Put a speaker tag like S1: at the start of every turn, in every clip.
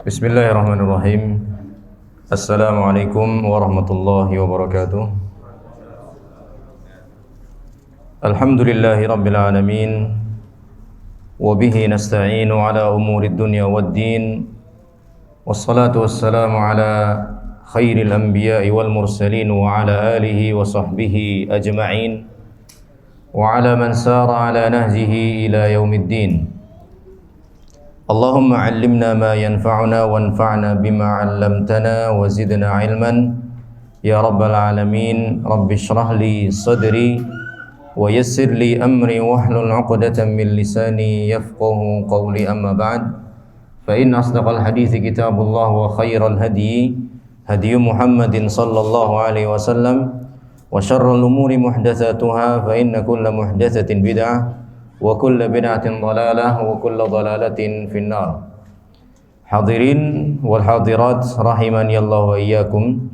S1: Bismillahirrahmanirrahim. Assalamualaikum warahmatullahi wabarakatuh. Alhamdulillahi rabbil alamin. Wa bihi nasta'inu ala umurid dunya waddin. Wassalatu wassalamu ala khairil anbiya'i wal mursalin wa ala alihi wa sahbihi ajma'in. Wa ala man sara ala nahjihi ila yaumiddin. Allahumma 'allimna ma yanfa'una wanfa'na bima 'allamtana wa zidna 'ilman ya rabbal alamin. Rabbi shrah li sadri wa yassir li amri wahlul 'uqdatam min lisani yafqahu qawli, amma ba'd. Fa inna asdaqal hadithi kitabullah wa khairal hadi Muhammadin sallallahu alaihi wasallam wa syarrul umuri muhdatsatuha fa inna kulla muhdatsatin bid'ah wa kullu bid'atin dhalalah wa kullu dhalalatin finnar. Hadirin wal hadirat rahimani Allah wa iyyakum.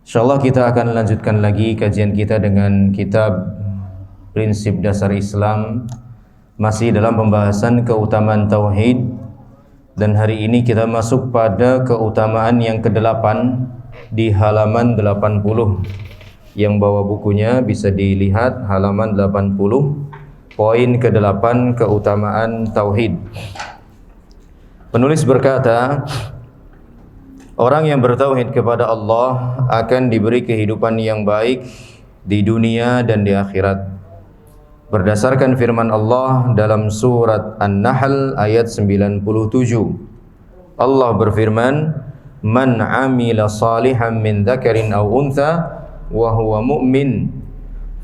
S1: Insyaallah kita akan lanjutkan lagi kajian kita dengan kitab Prinsip Dasar Islam, masih dalam pembahasan keutamaan tauhid, dan hari ini kita masuk pada keutamaan yang ke-8 di halaman 80. Yang bawa bukunya bisa dilihat halaman 80. Poin ke-8, keutamaan tauhid. Penulis berkata, orang yang bertauhid kepada Allah akan diberi kehidupan yang baik di dunia dan di akhirat. Berdasarkan firman Allah dalam surat An-Nahl ayat 97. Allah berfirman, "Man 'amila salihan min dzakarin aw untha wa huwa mu'min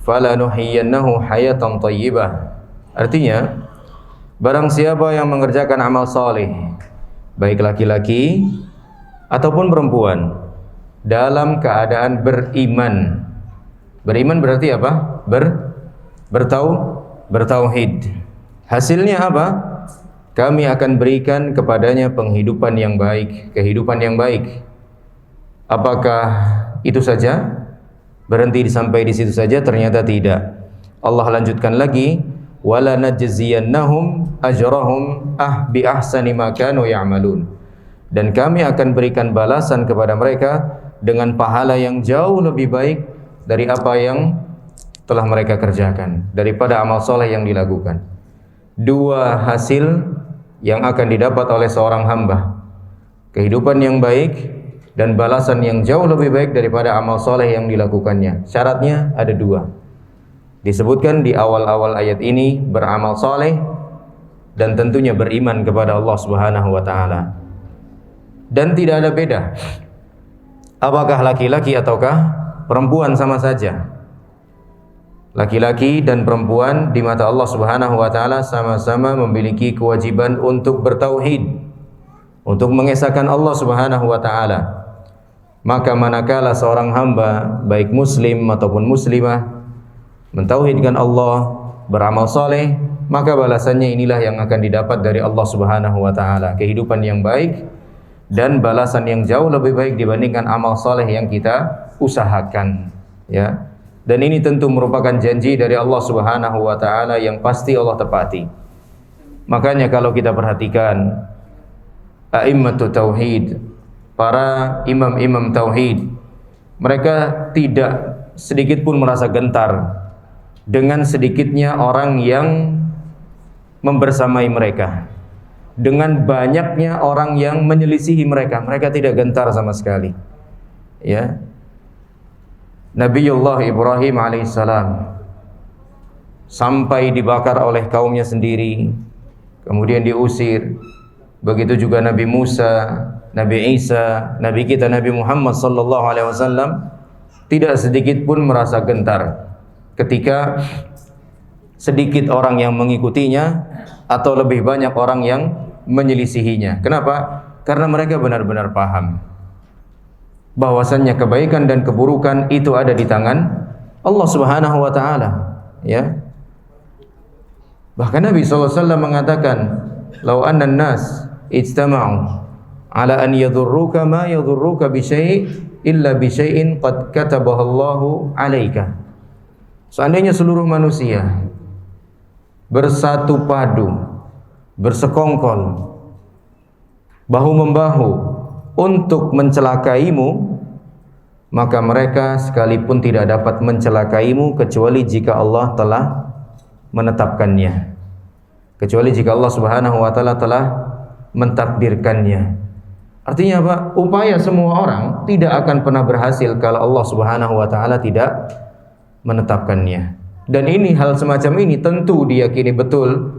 S1: falanuhyiyannahu hayatan thayyibah." Artinya, barang siapa yang mengerjakan amal saleh, baik laki-laki ataupun perempuan, dalam keadaan beriman. Beriman berarti apa? Bertauhid. Hasilnya apa? Kami akan berikan kepadanya penghidupan yang baik, kehidupan yang baik. Apakah itu saja? Berhenti sampai di situ saja? Ternyata tidak. Allah lanjutkan lagi, wala najziyannahum ajrahum bi ahsani ma kanu ya'malun. Dan kami akan berikan balasan kepada mereka dengan pahala yang jauh lebih baik dari apa yang telah mereka kerjakan, daripada amal soleh yang dilakukan. Dua hasil yang akan didapat oleh seorang hamba: kehidupan yang baik dan balasan yang jauh lebih baik daripada amal soleh yang dilakukannya. Syaratnya ada dua. Disebutkan di awal-awal ayat ini, beramal soleh dan tentunya beriman kepada Allah Subhanahu wa ta'ala. Dan tidak ada beda apakah laki-laki ataukah perempuan, sama saja. Laki-laki dan perempuan di mata Allah Subhanahu wa ta'ala sama-sama memiliki kewajiban untuk bertauhid, untuk mengesahkan Allah Subhanahu wa ta'ala. Maka manakala seorang hamba, baik muslim ataupun muslimah, mentauhidkan Allah, beramal soleh, maka balasannya inilah yang akan didapat dari Allah Subhanahu wa ta'ala, kehidupan yang baik dan balasan yang jauh lebih baik dibandingkan amal soleh yang kita usahakan, ya. Dan ini tentu merupakan janji dari Allah Subhanahu wa ta'ala yang pasti Allah tepati. Makanya kalau kita perhatikan a'immatut tauhid, para imam-imam tauhid, mereka tidak sedikit pun merasa gentar dengan sedikitnya orang yang membersamai mereka, dengan banyaknya orang yang menyelisihi mereka. Mereka tidak gentar sama sekali, ya. Nabiullah Ibrahim alaihissalam sampai dibakar oleh kaumnya sendiri, kemudian diusir. Begitu juga Nabi Musa, Nabi Isa, Nabi kita Nabi Muhammad sallallahu alaihi wasallam tidak sedikit pun merasa gentar ketika sedikit orang yang mengikutinya atau lebih banyak orang yang menyelisihinya. Kenapa? Karena mereka benar-benar paham bahwasannya kebaikan dan keburukan itu ada di tangan Allah Subhanahu wa ta'ala, ya. Bahkan Nabi SAW mengatakan, "Lau anna an-nas ijtama'u ala an yadhurruka ma yadhurruka bi syai' illa bi syai'in qad katabahu Allahu 'alaika." Seandainya seluruh manusia bersatu padu, bersekongkol bahu-membahu untuk mencelakaimu, maka mereka sekalipun tidak dapat mencelakaimu kecuali jika Allah telah menetapkannya, kecuali jika Allah Subhanahu wa taala telah mentakdirkannya. Artinya apa? Upaya semua orang tidak akan pernah berhasil kalau Allah Subhanahu wa taala tidak menetapkannya. Dan ini, hal semacam ini tentu diyakini betul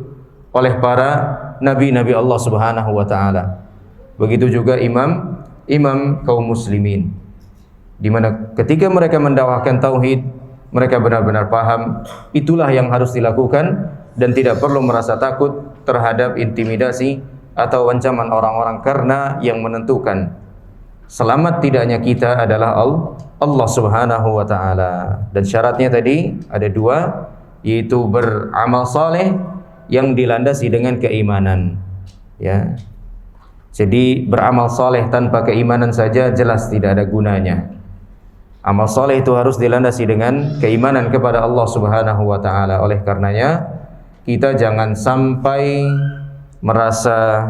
S1: oleh para nabi-nabi Allah Subhanahu wa taala. Begitu juga imam kaum muslimin, di mana ketika mereka mendakwahkan tauhid, mereka benar-benar paham itulah yang harus dilakukan dan tidak perlu merasa takut terhadap intimidasi atau ancaman orang-orang, karena yang menentukan selamat tidaknya kita adalah Allah Subhanahu wa taala. Dan syaratnya tadi ada dua, yaitu beramal saleh yang dilandasi dengan keimanan, ya. Jadi beramal saleh tanpa keimanan saja jelas tidak ada gunanya. Amal saleh itu harus dilandasi dengan keimanan kepada Allah Subhanahu wa taala. Oleh karenanya kita jangan sampai merasa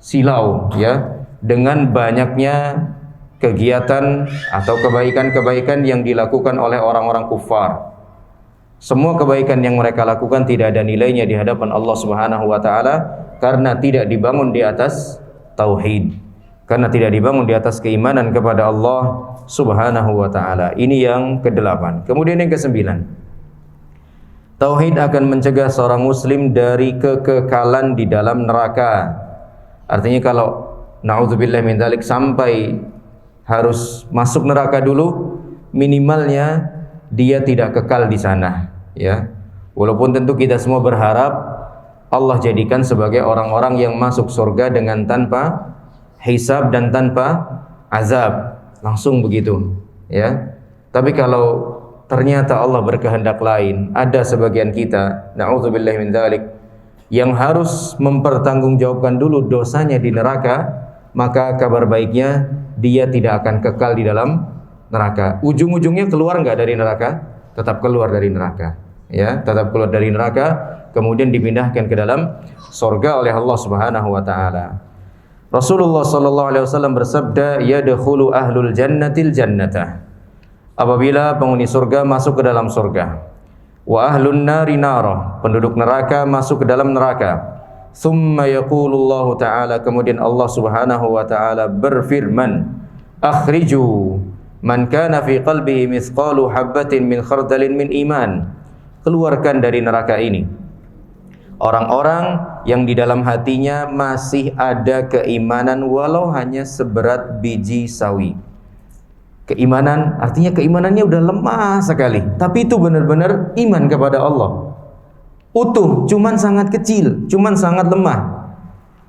S1: silau, ya, dengan banyaknya kegiatan atau kebaikan-kebaikan yang dilakukan oleh orang-orang kufar. Semua kebaikan yang mereka lakukan tidak ada nilainya di hadapan Allah Subhanahu wa taala karena tidak dibangun di atas tauhid, karena tidak dibangun di atas keimanan kepada Allah Subhanahu wa taala. Ini yang ke-8. Kemudian yang ke-9, tauhid akan mencegah seorang muslim dari kekekalan di dalam neraka. Artinya kalau naudzubillah min dzalik sampai harus masuk neraka dulu, minimalnya dia tidak kekal di sana, ya. Walaupun tentu kita semua berharap Allah jadikan sebagai orang-orang yang masuk surga dengan tanpa hisab dan tanpa azab, langsung begitu, ya. Tapi kalau ternyata Allah berkehendak lain, ada sebagian kita, naudzubillah min dzalik, yang harus mempertanggungjawabkan dulu dosanya di neraka, maka kabar baiknya dia tidak akan kekal di dalam neraka. Ujung-ujungnya keluar enggak dari neraka? Tetap keluar dari neraka, ya, tetap keluar dari neraka, kemudian dipindahkan ke dalam surga oleh Allah Subhanahu wa taala. Rasulullah sallallahu alaihi wasallam bersabda, yadkhulu ahlul jannatil jannata, apabila penghuni surga masuk ke dalam surga, wa ahlun nari nara, penduduk neraka masuk ke dalam neraka. Thumma yaqulullahu ta'ala, kemudian Allah Subhanahu wa ta'ala berfirman, akhriju man kana fi qalbihi mithqalu habbatin min khardalin min iman, keluarkan dari neraka ini orang-orang yang di dalam hatinya masih ada keimanan walau hanya seberat biji sawi. Keimanan artinya keimanannya udah lemah sekali, tapi itu benar-benar iman kepada Allah, utuh, cuman sangat kecil, cuman sangat lemah.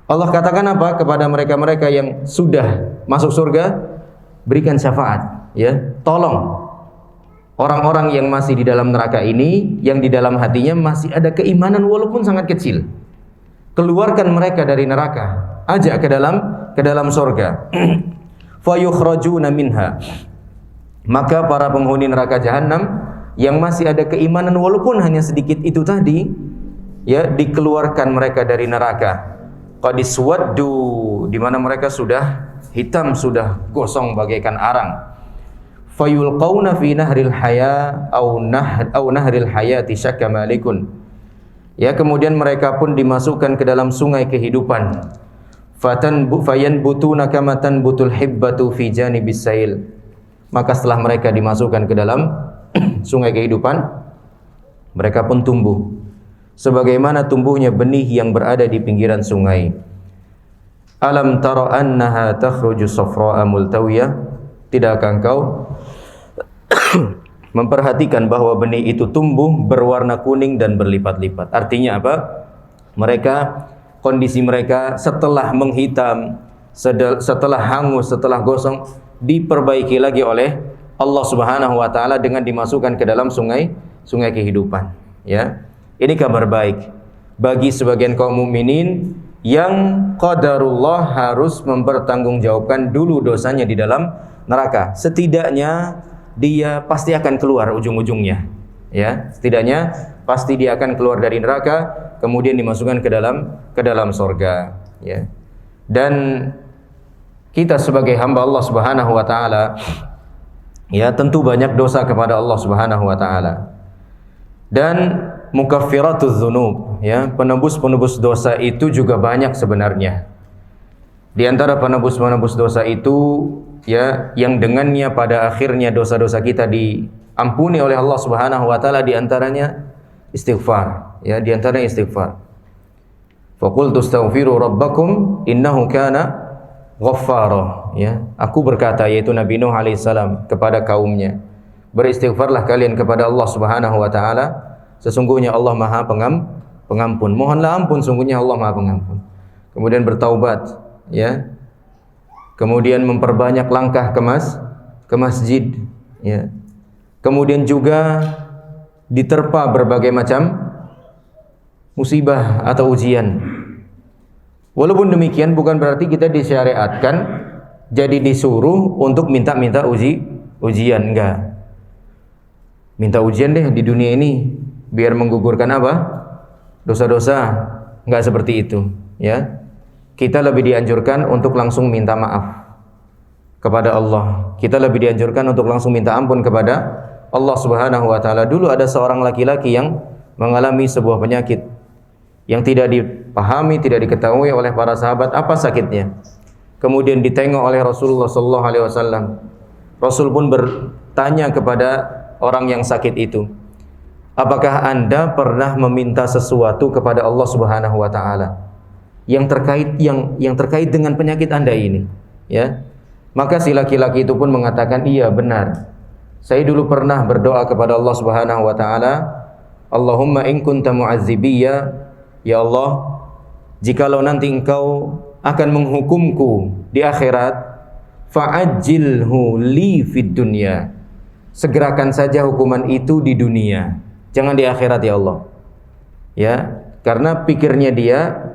S1: Allah katakan apa kepada mereka-mereka yang sudah masuk surga? Berikan syafaat, ya, tolong orang-orang yang masih di dalam neraka ini, yang di dalam hatinya masih ada keimanan walaupun sangat kecil. Keluarkan mereka dari neraka, ajak ke dalam surga. Fayukhrajuna minha, maka para penghuni neraka jahanam yang masih ada keimanan walaupun hanya sedikit itu tadi, ya, dikeluarkan mereka dari neraka. Qadiswaddu, di mana mereka sudah hitam, sudah gosong bagaikan arang. Fayulqauna fi nahril haya au nahril hayati syakka malikun, ya, kemudian mereka pun dimasukkan ke dalam sungai kehidupan. Fayanbutuna kama tanbutul hibbatu fi janibis sail, maka setelah mereka dimasukkan ke dalam sungai kehidupan, mereka pun tumbuh sebagaimana tumbuhnya benih yang berada di pinggiran sungai. Alam tara annaha takhruju safra'a multawiyah, tidakkah engkau memperhatikan bahwa benih itu tumbuh berwarna kuning dan berlipat-lipat? Artinya apa? Kondisi mereka setelah menghitam, setelah hangus, setelah gosong, diperbaiki lagi oleh Allah Subhanahu wa taala dengan dimasukkan ke dalam sungai kehidupan, ya. Ini kabar baik bagi sebagian kaum mukminin yang qadarullah harus mempertanggungjawabkan dulu dosanya di dalam neraka. Setidaknya dia pasti akan keluar ujung-ujungnya, ya. Setidaknya pasti dia akan keluar dari neraka, kemudian dimasukkan ke dalam surga, ya. Dan kita sebagai hamba Allah Subhanahu wa taala ya tentu banyak dosa kepada Allah Subhanahu wa taala. Dan mukaffiratuz dzunub ya, penebus-penebus dosa itu juga banyak sebenarnya. Di antara penebus-penebus dosa itu ya yang dengannya pada akhirnya dosa-dosa kita diampuni oleh Allah Subhanahu wa taala, di antaranya istighfar ya, di antaranya istighfar. Faqultu astaghfiru rabbakum innahu kana ghaffara ya. Aku berkata, yaitu Nabi Nuh alaihissalam kepada kaumnya, beristighfarlah kalian kepada Allah Subhanahu wa taala, sesungguhnya Allah Maha Pengampun. Mohonlah ampun, sungguhnya Allah Maha Pengampun. Kemudian bertaubat ya. Kemudian memperbanyak langkah ke masjid ya. Kemudian juga diterpa berbagai macam musibah atau ujian. Walaupun demikian bukan berarti kita disyariatkan jadi disuruh untuk minta-minta ujian, enggak. Minta ujian deh di dunia ini biar menggugurkan apa? Dosa-dosa. Enggak seperti itu, ya. Kita lebih dianjurkan untuk langsung minta maaf kepada Allah. Kita lebih dianjurkan untuk langsung minta ampun kepada Allah Subhanahu wa taala. Dulu ada seorang laki-laki yang mengalami sebuah penyakit yang tidak dipahami, tidak diketahui oleh para sahabat apa sakitnya. Kemudian ditengok oleh Rasulullah sallallahu alaihi wasallam. Rasul pun bertanya kepada orang yang sakit itu, apakah Anda pernah meminta sesuatu kepada Allah Subhanahu wa taala yang terkait dengan penyakit Anda ini, ya? Maka si laki-laki itu pun mengatakan, iya benar. Saya dulu pernah berdoa kepada Allah Subhanahu wa taala, Allahumma in kunta mu'adzibiyya, ya Allah, jikalau nanti Engkau akan menghukumku di akhirat, fa'ajjilhu li fid dunya. Segerakan saja hukuman itu di dunia, jangan di akhirat ya Allah. Ya, karena pikirnya dia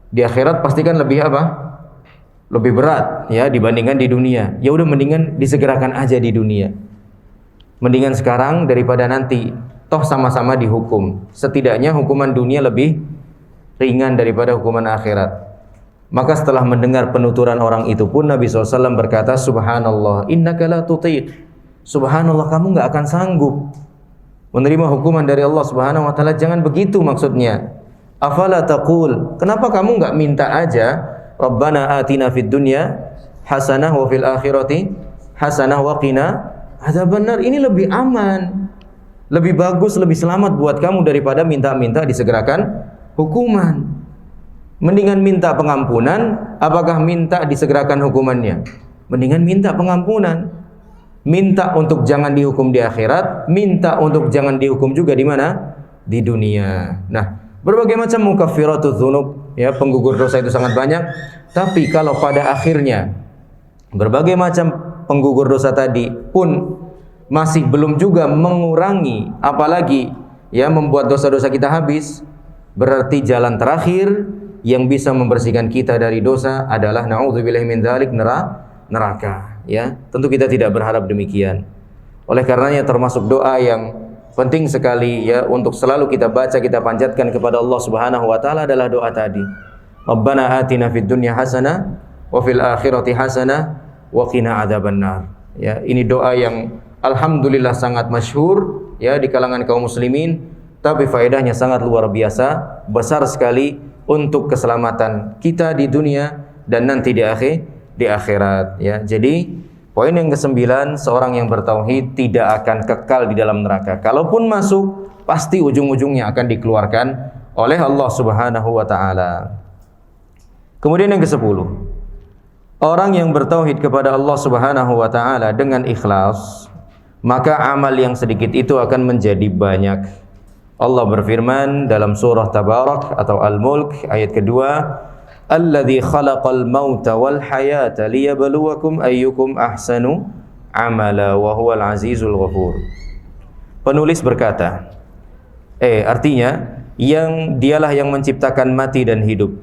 S1: di akhirat pastikan lebih apa? Lebih berat ya dibandingkan di dunia. Ya udah mendingan disegerakan aja di dunia. Mendingan sekarang daripada nanti, toh sama-sama dihukum. Setidaknya hukuman dunia lebih ringan daripada hukuman akhirat. Maka setelah mendengar penuturan orang itu pun Nabi SAW berkata, Subhanallah, innaka la tutiq. Subhanallah, kamu gak akan sanggup menerima hukuman dari Allah Subhanahu wa taala. Jangan begitu maksudnya. Afala taqul, kenapa kamu gak minta aja Rabbana atina fid dunya hasanah wa fil akhirati hasanah wa qina adzabannar. Ini lebih aman, lebih bagus, lebih selamat buat kamu daripada minta-minta disegerakan hukuman. Mendingan minta pengampunan, apakah minta disegerakan hukumannya? Mendingan minta pengampunan. Minta untuk jangan dihukum di akhirat, minta untuk jangan dihukum juga di mana? Di dunia. Nah, berbagai macam mukaffiratuz dzunub, ya, penggugur dosa itu sangat banyak. Tapi kalau pada akhirnya berbagai macam penggugur dosa tadi pun masih belum juga mengurangi, apalagi ya membuat dosa-dosa kita habis, berarti jalan terakhir yang bisa membersihkan kita dari dosa adalah na'udzubillahi min dzalik, neraka. Ya, tentu kita tidak berharap demikian. Oleh karenanya termasuk doa yang penting sekali ya untuk selalu kita baca, kita panjatkan kepada Allah Subhanahu wa taala adalah doa tadi. Rabbana atina fid dunya hasanah wa fil akhirati hasanah wa qina adzabannar. Ya, ini doa yang alhamdulillah sangat masyhur ya di kalangan kaum muslimin, tapi faedahnya sangat luar biasa, besar sekali untuk keselamatan kita di dunia dan nanti di akhirat ya. Jadi poin yang ke-9, seorang yang bertauhid tidak akan kekal di dalam neraka. Kalaupun masuk, pasti ujung-ujungnya akan dikeluarkan oleh Allah Subhanahu wa taala. Kemudian yang ke-10, orang yang bertauhid kepada Allah Subhanahu wa taala dengan ikhlas, maka amal yang sedikit itu akan menjadi banyak. Allah berfirman dalam surah Tabarak atau Al-Mulk ayat kedua, Alladzi khalaqal mauta wal hayata liyabluwakum ayyukum ahsanu amala wa huwal azizul ghafur. Penulis berkata, artinya dialah yang menciptakan mati dan hidup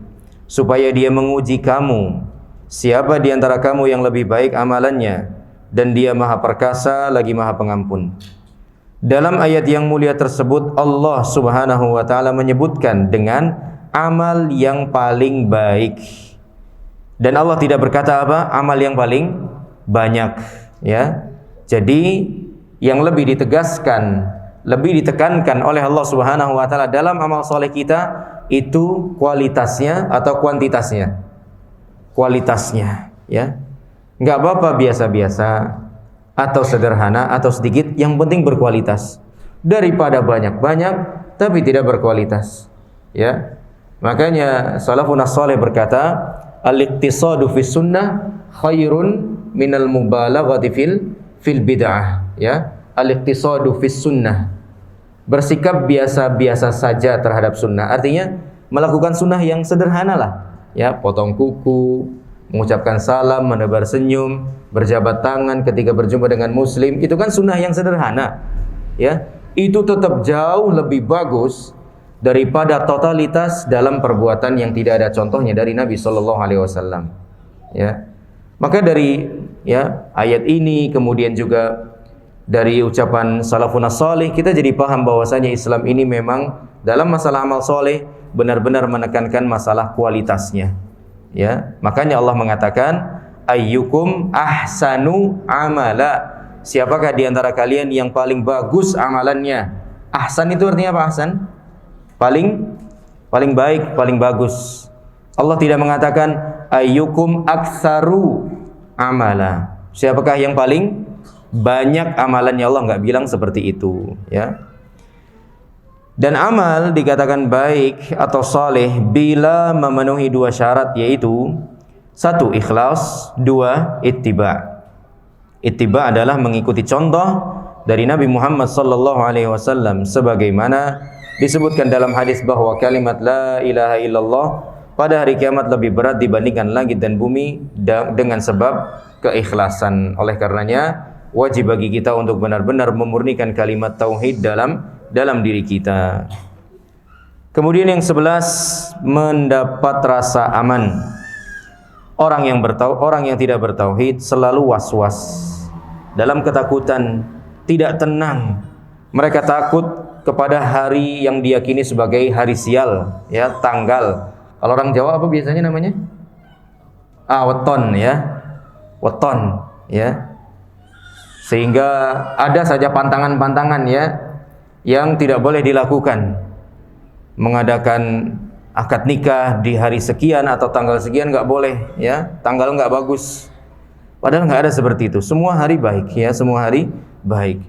S1: supaya dia menguji kamu, siapa di antara kamu yang lebih baik amalannya, dan dia Maha Perkasa lagi Maha Pengampun. Dalam ayat yang mulia tersebut Allah Subhanahu wa taala menyebutkan dengan amal yang paling baik. Dan Allah tidak berkata apa? Amal yang paling banyak, ya. Jadi yang lebih ditegaskan, lebih ditekankan oleh Allah Subhanahu wa taala dalam amal soleh kita itu kualitasnya atau kuantitasnya? Kualitasnya, ya. Enggak apa-apa biasa-biasa atau sederhana atau sedikit, yang penting berkualitas. Daripada banyak-banyak tapi tidak berkualitas, ya. Makanya salafun as-salih berkata, al-iqtisadu fis sunnah khairun minal mubalaghati fil bid'ah, ya. Al-iqtisadu fis sunnah, bersikap biasa-biasa saja terhadap sunnah, artinya melakukan sunnah yang sederhana lah, ya, potong kuku, mengucapkan salam, menebar senyum, berjabat tangan ketika berjumpa dengan muslim, itu kan sunnah yang sederhana, ya. Itu tetap jauh lebih bagus daripada totalitas dalam perbuatan yang tidak ada contohnya dari Nabi Shallallahu Alaihi Wasallam, ya. Maka dari, ya, ayat ini, kemudian juga dari ucapan salafun as-salih, kita jadi paham bahwasanya Islam ini memang dalam masalah amal soleh benar-benar menekankan masalah kualitasnya, ya. Makanya Allah mengatakan ayyukum ahsanu amala, siapakah di antara kalian yang paling bagus amalannya? Ahsan itu artinya apa? Ahsan paling baik, paling bagus. Allah tidak mengatakan ayyukum aktsaru amala, siapakah yang paling banyak amalannya. Allah nggak bilang seperti itu, ya. Dan amal dikatakan baik atau saleh bila memenuhi dua syarat, yaitu satu, ikhlas, dua, ittiba. Ittiba adalah mengikuti contoh dari Nabi Muhammad sallallahu alaihi wasallam, sebagaimana disebutkan dalam hadis bahwa kalimat la ilaha illallah pada hari kiamat lebih berat dibandingkan langit dan bumi dengan sebab keikhlasan. Oleh karenanya wajib bagi kita untuk benar-benar memurnikan kalimat tauhid dalam diri kita. Kemudian yang 11, mendapat rasa aman. Orang yang tidak bertauhid selalu was-was, dalam ketakutan, tidak tenang. Mereka takut kepada hari yang diyakini sebagai hari sial, ya, tanggal. Kalau orang Jawa apa biasanya namanya? Weton, ya. Weton, ya. Sehingga ada saja pantangan-pantangan, ya, yang tidak boleh dilakukan. Mengadakan akad nikah di hari sekian atau tanggal sekian nggak boleh, ya. Tanggal nggak bagus. Padahal nggak ada seperti itu. Semua hari baik, ya, semua hari baik.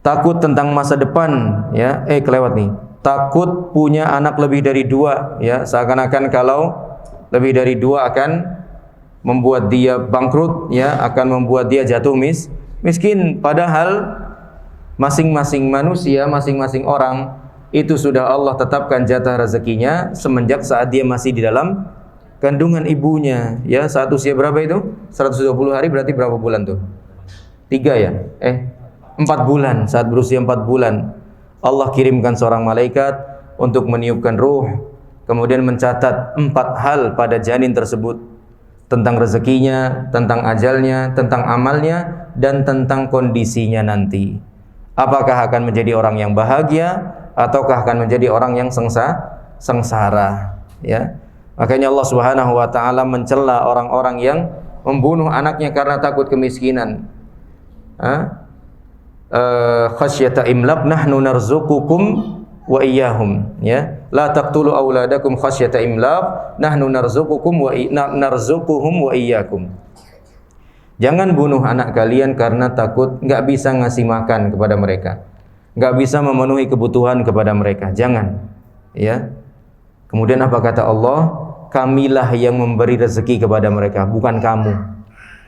S1: Takut tentang masa depan, ya. Kelewat nih. Takut punya anak lebih dari 2, ya. Seakan-akan kalau lebih dari 2 akan membuat dia bangkrut, ya, akan membuat dia jatuh miskin. Padahal masing-masing manusia, masing-masing orang itu sudah Allah tetapkan jatah rezekinya semenjak saat dia masih di dalam kandungan ibunya, ya. Saat usia berapa itu? 120 hari, berarti berapa bulan tuh? 3, ya? 4 bulan. Saat berusia 4 bulan Allah kirimkan seorang malaikat untuk meniupkan ruh, kemudian mencatat 4 hal pada janin tersebut, tentang rezekinya, tentang ajalnya, tentang amalnya, dan tentang kondisinya nanti. Apakah akan menjadi orang yang bahagia ataukah akan menjadi orang yang sengsara, ya. Makanya Allah Subhanahu wa taala mencela orang-orang yang membunuh anaknya karena takut kemiskinan. Khasyata imlaq nahnu narzuqukum wa iyyahum, ya. La taqtulu auladakum khasyata imlaq nahnu narzuquhum wa iyyakum. Jangan bunuh anak kalian karena takut nggak bisa ngasih makan kepada mereka, nggak bisa memenuhi kebutuhan kepada mereka. Jangan, ya. Kemudian apa kata Allah? Kamilah yang memberi rezeki kepada mereka, bukan kamu.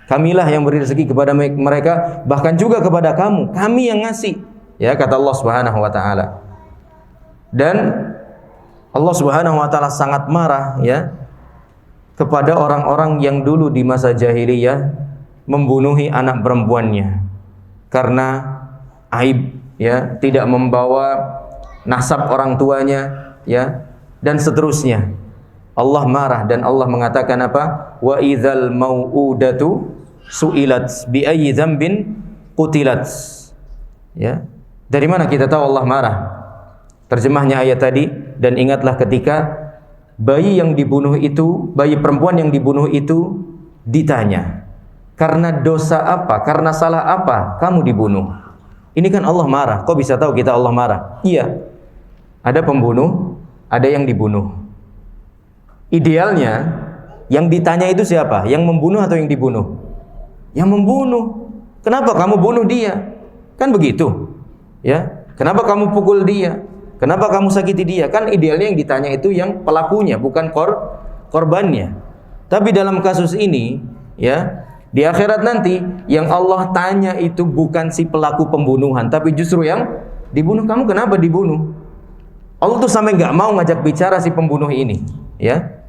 S1: Kamilah yang beri rezeki kepada mereka, bahkan juga kepada kamu. Kami yang ngasih, ya, kata Allah Subhanahu wa taala. Dan Allah Subhanahu wa taala sangat marah, ya, kepada orang-orang yang dulu di masa jahiliyah membunuhi anak perempuannya karena aib, ya, tidak membawa nasab orang tuanya, ya, dan seterusnya. Allah marah dan Allah mengatakan apa? Wa idzal mau'udatu su'ilat bi ayyi dzambin qutilat. Ya. Dari mana kita tahu Allah marah? Terjemahnya ayat tadi, dan ingatlah ketika bayi yang dibunuh itu, bayi perempuan yang dibunuh itu ditanya, karena dosa apa, karena salah apa kamu dibunuh? Ini kan Allah marah. Kok bisa tahu kita Allah marah? Iya, ada pembunuh, ada yang dibunuh. Idealnya yang ditanya itu siapa? Yang membunuh atau yang dibunuh? Yang membunuh. Kenapa kamu bunuh dia? Kan begitu, ya? Kenapa kamu pukul dia? Kenapa kamu sakiti dia? Kan idealnya yang ditanya itu yang pelakunya, bukan korbannya. Tapi dalam kasus ini, ya, di akhirat nanti yang Allah tanya itu bukan si pelaku pembunuhan, tapi justru yang dibunuh. Kamu kenapa dibunuh? Allah tuh sampai nggak mau ngajak bicara si pembunuh ini, ya.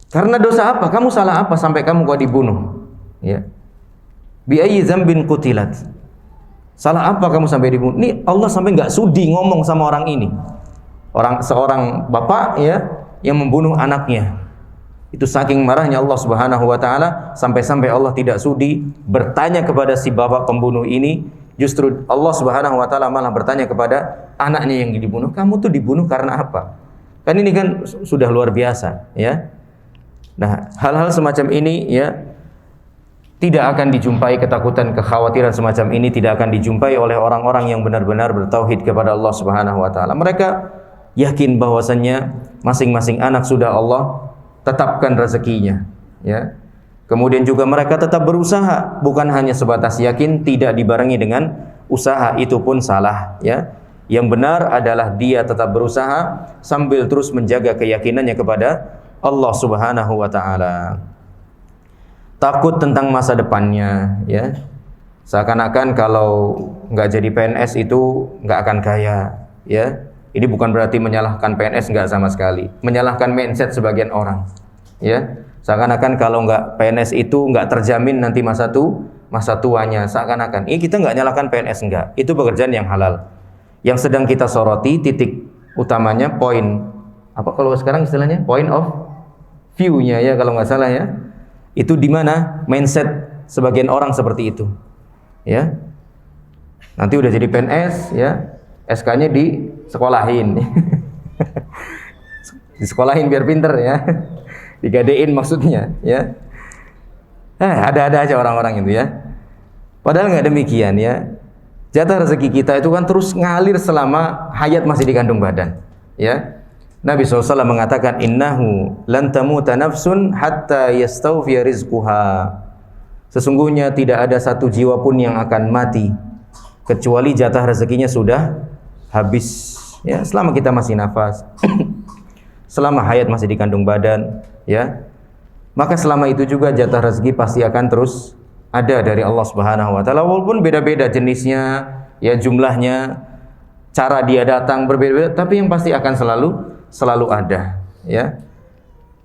S1: Karena dosa apa? Kamu salah apa sampai kamu kok dibunuh? Ya. Bi ayyi dzambin qutilat. Salah apa kamu sampai dibunuh? Ini Allah sampai nggak sudi ngomong sama orang ini. Seorang bapak, ya, yang membunuh anaknya. Itu saking marahnya Allah Subhanahu wa taala sampai-sampai Allah tidak sudi bertanya kepada si bapak pembunuh ini. Justru Allah Subhanahu wa taala malah bertanya kepada anaknya yang dibunuh, "Kamu tuh dibunuh karena apa?" Kan ini kan sudah luar biasa, ya. Nah, hal-hal semacam ini, ya, tidak akan dijumpai, ketakutan, kekhawatiran semacam ini tidak akan dijumpai oleh orang-orang yang benar-benar bertauhid kepada Allah Subhanahu wa taala. Mereka yakin bahwasannya masing-masing anak sudah Allah tetapkan rezekinya, ya. Kemudian juga mereka tetap berusaha, bukan hanya sebatas yakin, tidak dibarengi dengan usaha, itu pun salah, ya. Yang benar adalah dia tetap berusaha sambil terus menjaga keyakinannya kepada Allah Subhanahu wa taala. Takut tentang masa depannya, ya. Seakan-akan kalau nggak jadi PNS itu nggak akan kaya, ya. Ini bukan berarti menyalahkan PNS, nggak sama sekali. Menyalahkan mindset sebagian orang, ya. Seakan-akan kalau nggak PNS itu nggak terjamin nanti masa tuanya. Seakan-akan. Ini kita nggak nyalahkan PNS, enggak. Itu pekerjaan yang halal. Yang sedang kita soroti, titik utamanya, poin apa kalau sekarang istilahnya, point of view-nya, ya, kalau nggak salah, ya. Itu di mana mindset sebagian orang seperti itu, ya. Nanti udah jadi PNS, ya, SK-nya disekolahin. Disekolahin biar pinter, ya. Digadein maksudnya, ya. Ada-ada aja orang-orang itu, ya. Padahal nggak demikian, ya. Jatah rezeki kita itu kan terus ngalir selama hayat masih di kandung badan, ya. Nabi SAW mengatakan, innahu lan tamuta nafsun hatta yastawfiya rizquha. Sesungguhnya tidak ada satu jiwa pun yang akan mati kecuali jatah rezekinya sudah habis, ya, selama kita masih nafas. Selama hayat masih di kandung badan, ya. Maka selama itu juga jatah rezeki pasti akan terus ada dari Allah Subhanahu wa taala, walaupun beda-beda jenisnya, ya, jumlahnya, cara dia datang berbeda-beda, tapi yang pasti akan selalu ada, ya.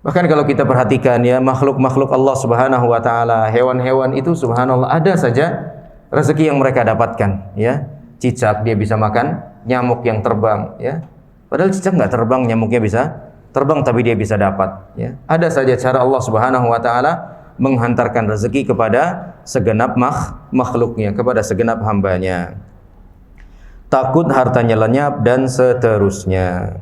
S1: Bahkan kalau kita perhatikan, ya, makhluk-makhluk Allah Subhanahu wa taala, hewan-hewan itu subhanallah ada saja rezeki yang mereka dapatkan, ya. Cicak dia bisa makan nyamuk yang terbang, ya. Padahal cicak nggak terbang, nyamuknya bisa terbang tapi dia bisa dapat, ya. Ada saja cara Allah Subhanahu wa taala menghantarkan rezeki kepada segenap makhluknya, kepada segenap hambanya. Takut hartanya lenyap dan seterusnya.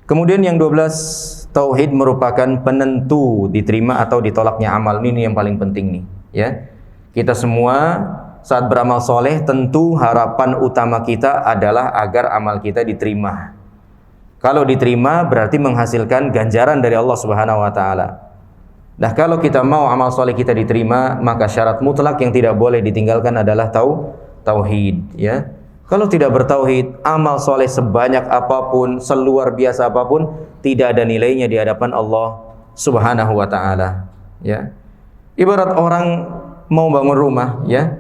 S1: Kemudian yang 12, tauhid merupakan penentu diterima atau ditolaknya amal. Ini yang paling penting nih, ya. Kita semua saat beramal soleh tentu harapan utama kita adalah agar amal kita diterima. Kalau diterima berarti menghasilkan ganjaran dari Allah Subhanahu wa taala. Nah, kalau kita mau amal soleh kita diterima, maka syarat mutlak yang tidak boleh ditinggalkan adalah tauhid, ya. Kalau tidak bertauhid, amal soleh sebanyak apapun, seluar biasa apapun, tidak ada nilainya di hadapan Allah Subhanahu wa taala, ya. Ibarat orang mau bangun rumah, ya.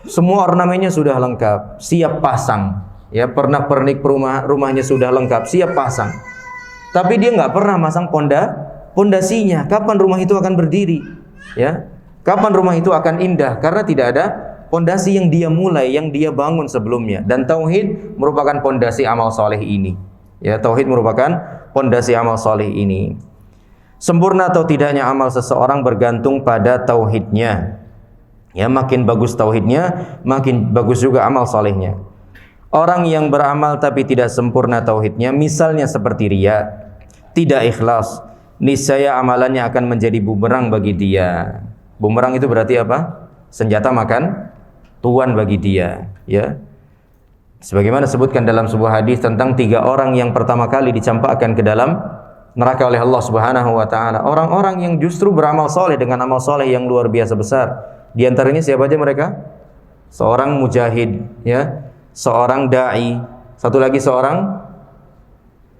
S1: Semua ornamennya sudah lengkap, siap pasang, ya. Pernak-pernik rumahnya sudah lengkap, siap pasang. Tapi dia nggak pernah masang pondasinya. Kapan rumah itu akan berdiri, ya? Kapan rumah itu akan indah? Karena tidak ada pondasi yang dia mulai, yang dia bangun sebelumnya. Dan tauhid merupakan pondasi amal soleh ini, ya. Tauhid merupakan pondasi amal soleh ini. Sempurna atau tidaknya amal seseorang bergantung pada tauhidnya, ya. Makin bagus tauhidnya, makin bagus juga amal solehnya. Orang yang beramal tapi tidak sempurna tauhidnya, misalnya seperti riya, tidak ikhlas, niscaya amalannya akan menjadi bumerang bagi dia. Bumerang itu berarti apa? Senjata makan tuan bagi dia, ya. Sebagaimana disebutkan dalam sebuah hadis tentang 3 orang yang pertama kali dicampakkan ke dalam neraka oleh Allah Subhanahu wa taala. Orang-orang yang justru beramal soleh dengan amal soleh yang luar biasa besar. Di antaranya siapa aja mereka? Seorang mujahid, ya, seorang dai, satu lagi seorang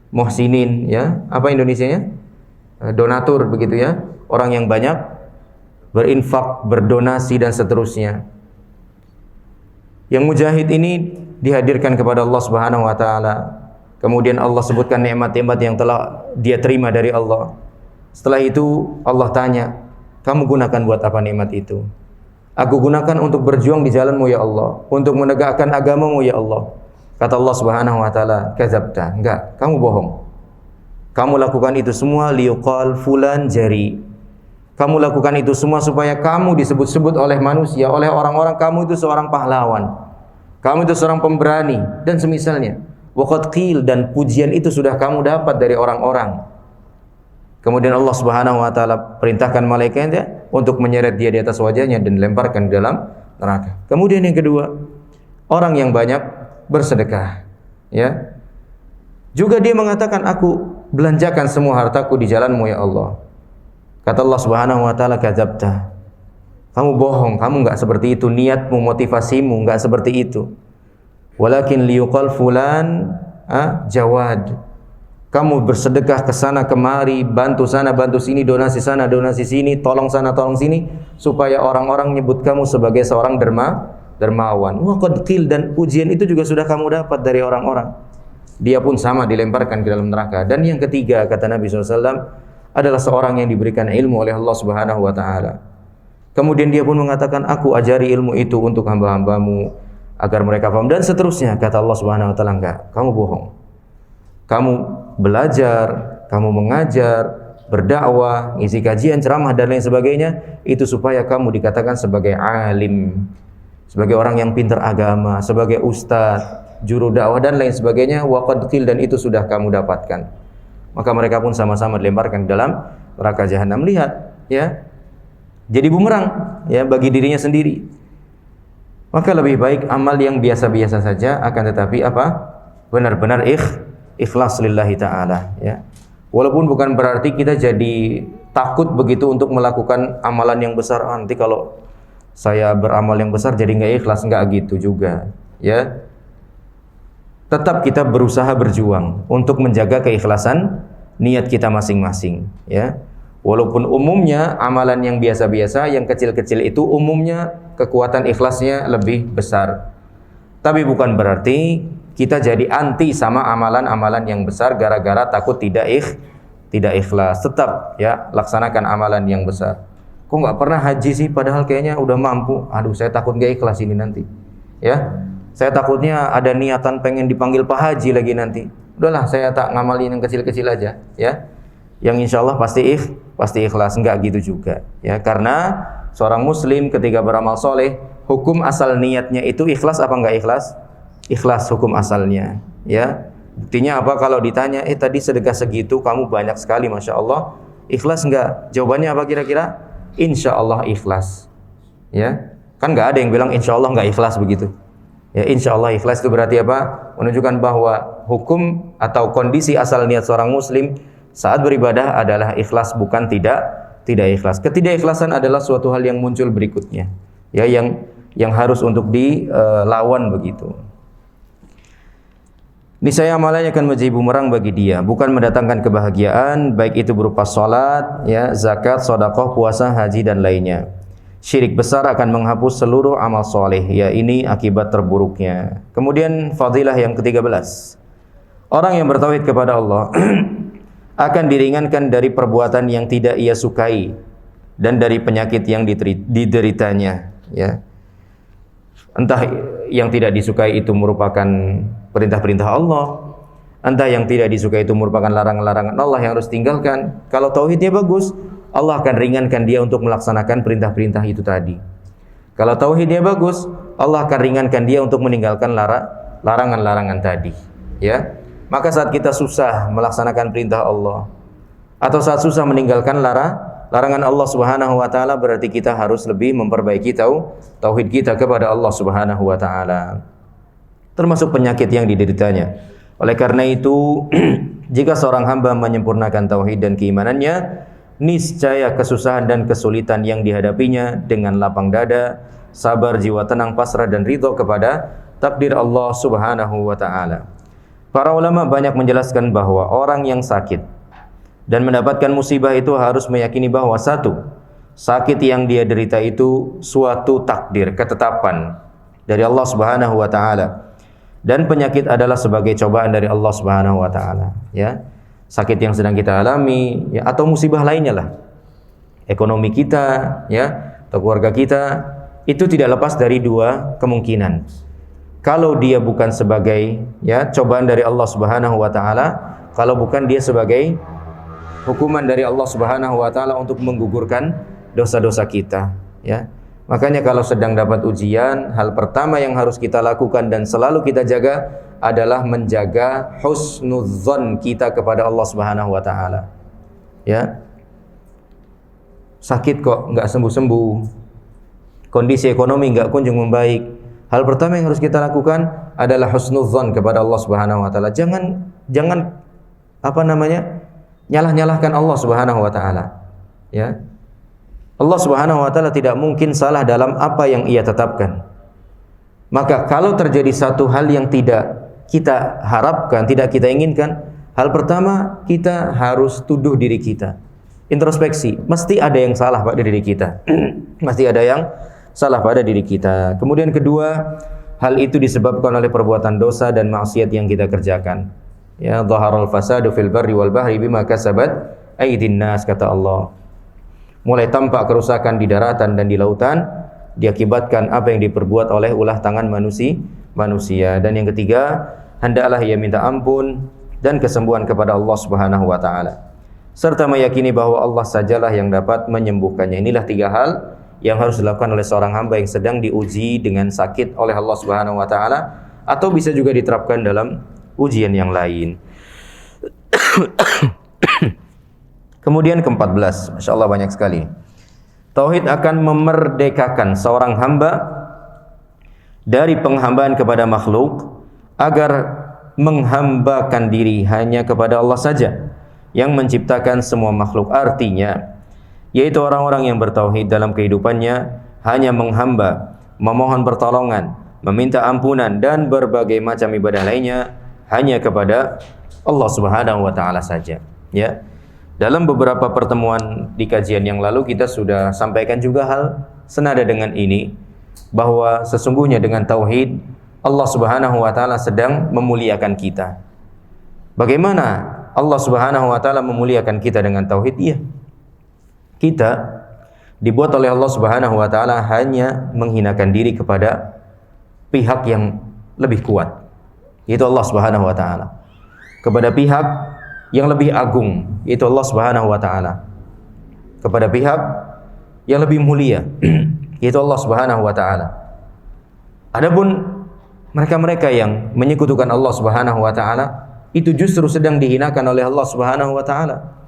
S1: muhsinin, ya. Apa Indonesianya? Donatur begitu, ya. Orang yang banyak berinfak, berdonasi dan seterusnya. Yang mujahid ini dihadirkan kepada Allah Subhanahu wa taala. Kemudian Allah sebutkan nikmat-nikmat yang telah dia terima dari Allah. Setelah itu Allah tanya, "Kamu gunakan buat apa nikmat itu?" "Aku gunakan untuk berjuang di jalan-Mu ya Allah, untuk menegakkan agama-Mu ya Allah." Kata Allah Subhanahu wa taala, "Kadzabta." Enggak, kamu bohong. Kamu lakukan itu semua liuqal fulan jari. Kamu lakukan itu semua supaya kamu disebut-sebut oleh manusia, oleh orang-orang kamu itu seorang pahlawan. Kamu itu seorang pemberani dan semisalnya. Waqad qil, dan pujian itu sudah kamu dapat dari orang-orang. Kemudian Allah Subhanahu wa taala perintahkan malaikatnya untuk menyeret dia di atas wajahnya dan dilemparkan di dalam neraka. Kemudian yang kedua, orang yang banyak bersedekah, ya. Juga dia mengatakan, "Aku belanjakan semua hartaku di jalan-Mu ya Allah." Kata Allah Subhanahu wa taala, "Kadzabta." Kamu bohong, kamu enggak seperti itu, niatmu, motivasimu enggak seperti itu. Walakin liyuqal fulan jawad. Kamu bersedekah ke sana kemari, bantu sana, bantu sini, donasi sana, donasi sini, tolong sana, tolong sini, supaya orang-orang nyebut kamu sebagai seorang dermawan. Wa qad qil, dan pujian itu juga sudah kamu dapat dari orang-orang. Dia pun sama dilemparkan ke dalam neraka. Dan yang ketiga, kata Nabi SAW, adalah seorang yang diberikan ilmu oleh Allah Subhanahu wa taala. Kemudian dia pun mengatakan, "Aku ajari ilmu itu untuk hamba-hambamu agar mereka paham," dan seterusnya. Kata Allah Subhanahu wa taala, "Enggak, kamu bohong. Kamu belajar, kamu mengajar, berdakwah, ngisi kajian, ceramah dan lain sebagainya, itu supaya kamu dikatakan sebagai alim, sebagai orang yang pintar agama, sebagai ustaz, juru dakwah dan lain sebagainya. Wa qad qil, dan itu sudah kamu dapatkan." Maka mereka pun sama-sama dilemparkan ke dalam neraka jahanam. Lihat, ya. Jadi bumerang, ya, bagi dirinya sendiri. Maka lebih baik amal yang biasa-biasa saja, akan tetapi apa? Benar-benar ikhlas lillahi ta'ala, ya. Walaupun bukan berarti kita jadi takut begitu untuk melakukan amalan yang besar. Nanti kalau saya beramal yang besar jadi enggak ikhlas, enggak gitu juga, ya. Tetap kita berusaha berjuang untuk menjaga keikhlasan niat kita masing-masing, ya. Walaupun umumnya amalan yang biasa-biasa, yang kecil-kecil itu umumnya kekuatan ikhlasnya lebih besar. Tapi bukan berarti kita jadi anti sama amalan-amalan yang besar gara-gara takut tidak ikhlas. Tetap, ya, laksanakan amalan yang besar. Kok nggak pernah haji sih, padahal kayaknya udah mampu. Aduh, saya takut nggak ikhlas ini nanti, ya. Saya takutnya ada niatan pengen dipanggil Pak Haji lagi nanti. Udahlah, saya tak ngamalin yang kecil-kecil aja, ya. Yang insya Allah pasti ikhlas. Enggak gitu juga, ya. Karena seorang muslim ketika beramal soleh, hukum asal niatnya itu ikhlas apa enggak ikhlas? Ikhlas hukum asalnya, ya. Buktinya apa? Kalau ditanya, tadi sedekah segitu kamu banyak sekali, Masya Allah, ikhlas enggak? Jawabannya apa kira-kira? Insya Allah ikhlas, ya. Kan enggak ada yang bilang insya Allah enggak ikhlas begitu. Ya, insya Allah ikhlas itu berarti apa? Menunjukkan bahwa hukum atau kondisi asal niat seorang muslim saat beribadah adalah ikhlas, bukan tidak ikhlas. Ketidakikhlasan adalah suatu hal yang muncul berikutnya, ya, yang harus untuk dilawan begitu. Niscaya amalannya akan menjadi bumerang bagi dia, bukan mendatangkan kebahagiaan, baik itu berupa salat, ya, zakat, sedekah, puasa, haji dan lainnya. Syirik besar akan menghapus seluruh amal soleh, ya, ini akibat terburuknya. Kemudian fadilah yang ke-13, orang yang bertauhid kepada Allah akan diringankan dari perbuatan yang tidak ia sukai dan dari penyakit yang dideritanya, ya. Entah yang tidak disukai itu merupakan perintah-perintah Allah, entah yang tidak disukai itu merupakan larangan-larangan Allah yang harus tinggalkan. Kalau tauhidnya bagus, Allah akan ringankan dia untuk melaksanakan perintah-perintah itu tadi. Kalau tauhidnya bagus, Allah akan ringankan dia untuk meninggalkan larangan-larangan tadi, ya. Maka saat kita susah melaksanakan perintah Allah, atau saat susah meninggalkan larangan Allah Subhanahu wa taala, berarti kita harus lebih memperbaiki tauhid kita kepada Allah Subhanahu wa taala. Termasuk penyakit yang dideritanya. Oleh karena itu, jika seorang hamba menyempurnakan tauhid dan keimanannya, niscaya kesusahan dan kesulitan yang dihadapinya dengan lapang dada, sabar, jiwa tenang, pasrah dan ridho kepada takdir Allah Subhanahu wa taala. Para ulama banyak menjelaskan bahwa orang yang sakit dan mendapatkan musibah itu harus meyakini bahwa satu, sakit yang dia derita itu suatu takdir, ketetapan dari Allah Subhanahu wa taala. Dan penyakit adalah sebagai cobaan dari Allah Subhanahu wa taala, ya. Sakit yang sedang kita alami, ya, atau musibah lainnya lah. Ekonomi kita, ya, atau keluarga kita, itu tidak lepas dari dua kemungkinan. Kalau dia bukan sebagai, ya, cobaan dari Allah Subhanahu wa taala, kalau bukan dia sebagai hukuman dari Allah Subhanahu wa taala untuk menggugurkan dosa-dosa kita, ya. Makanya kalau sedang dapat ujian, hal pertama yang harus kita lakukan dan selalu kita jaga adalah menjaga husnudzon kita kepada Allah Subhanahu wa taala. Ya. Sakit kok enggak sembuh-sembuh. Kondisi ekonomi enggak kunjung membaik. Hal pertama yang harus kita lakukan adalah husnudzon kepada Allah Subhanahu wa taala. Jangan nyalah-nyalahkan Allah Subhanahu wa taala. Ya. Allah Subhanahu wa taala tidak mungkin salah dalam apa yang Ia tetapkan. Maka kalau terjadi satu hal yang tidak kita harapkan, tidak kita inginkan, hal pertama kita harus tuduh diri kita. Introspeksi, mesti ada yang salah pada diri kita. Mesti ada yang salah pada diri kita. Kemudian kedua, hal itu disebabkan oleh perbuatan dosa dan maksiat yang kita kerjakan. Ya, dhaharal fasadu fil barri wal bahri bima kasabat aydin nas, kata Allah. Mulai tampak kerusakan di daratan dan di lautan diakibatkan apa yang diperbuat oleh ulah tangan manusia. Dan yang ketiga, hendaklah ia minta ampun dan kesembuhan kepada Allah Subhanahu wa taala, serta meyakini bahwa Allah sajalah yang dapat menyembuhkannya. Inilah tiga hal yang harus dilakukan oleh seorang hamba yang sedang diuji dengan sakit oleh Allah Subhanahu wa taala, atau bisa juga diterapkan dalam ujian yang lain. Kemudian ke-14, Masya Allah banyak sekali. Tauhid akan memerdekakan seorang hamba dari penghambaan kepada makhluk agar menghambakan diri hanya kepada Allah saja yang menciptakan semua makhluk. Artinya, yaitu orang-orang yang bertauhid dalam kehidupannya hanya menghamba, memohon pertolongan, meminta ampunan dan berbagai macam ibadah lainnya hanya kepada Allah Subhanahu wa taala saja, ya. Dalam beberapa pertemuan di kajian yang lalu kita sudah sampaikan juga hal senada dengan ini, bahwa sesungguhnya dengan tauhid Allah Subhanahu wa taala sedang memuliakan kita. Bagaimana Allah Subhanahu wa taala memuliakan kita dengan tauhid? Iya. Kita dibuat oleh Allah Subhanahu wa taala hanya menghinakan diri kepada pihak yang lebih kuat, yaitu Allah Subhanahu wa taala. Kepada pihak yang lebih agung, yaitu Allah Subhanahu wa taala. Kepada pihak yang lebih mulia, yaitu Allah Subhanahu wa taala. Adapun mereka-mereka yang menyekutukan Allah Subhanahu wa taala, itu justru sedang dihinakan oleh Allah Subhanahu wa taala.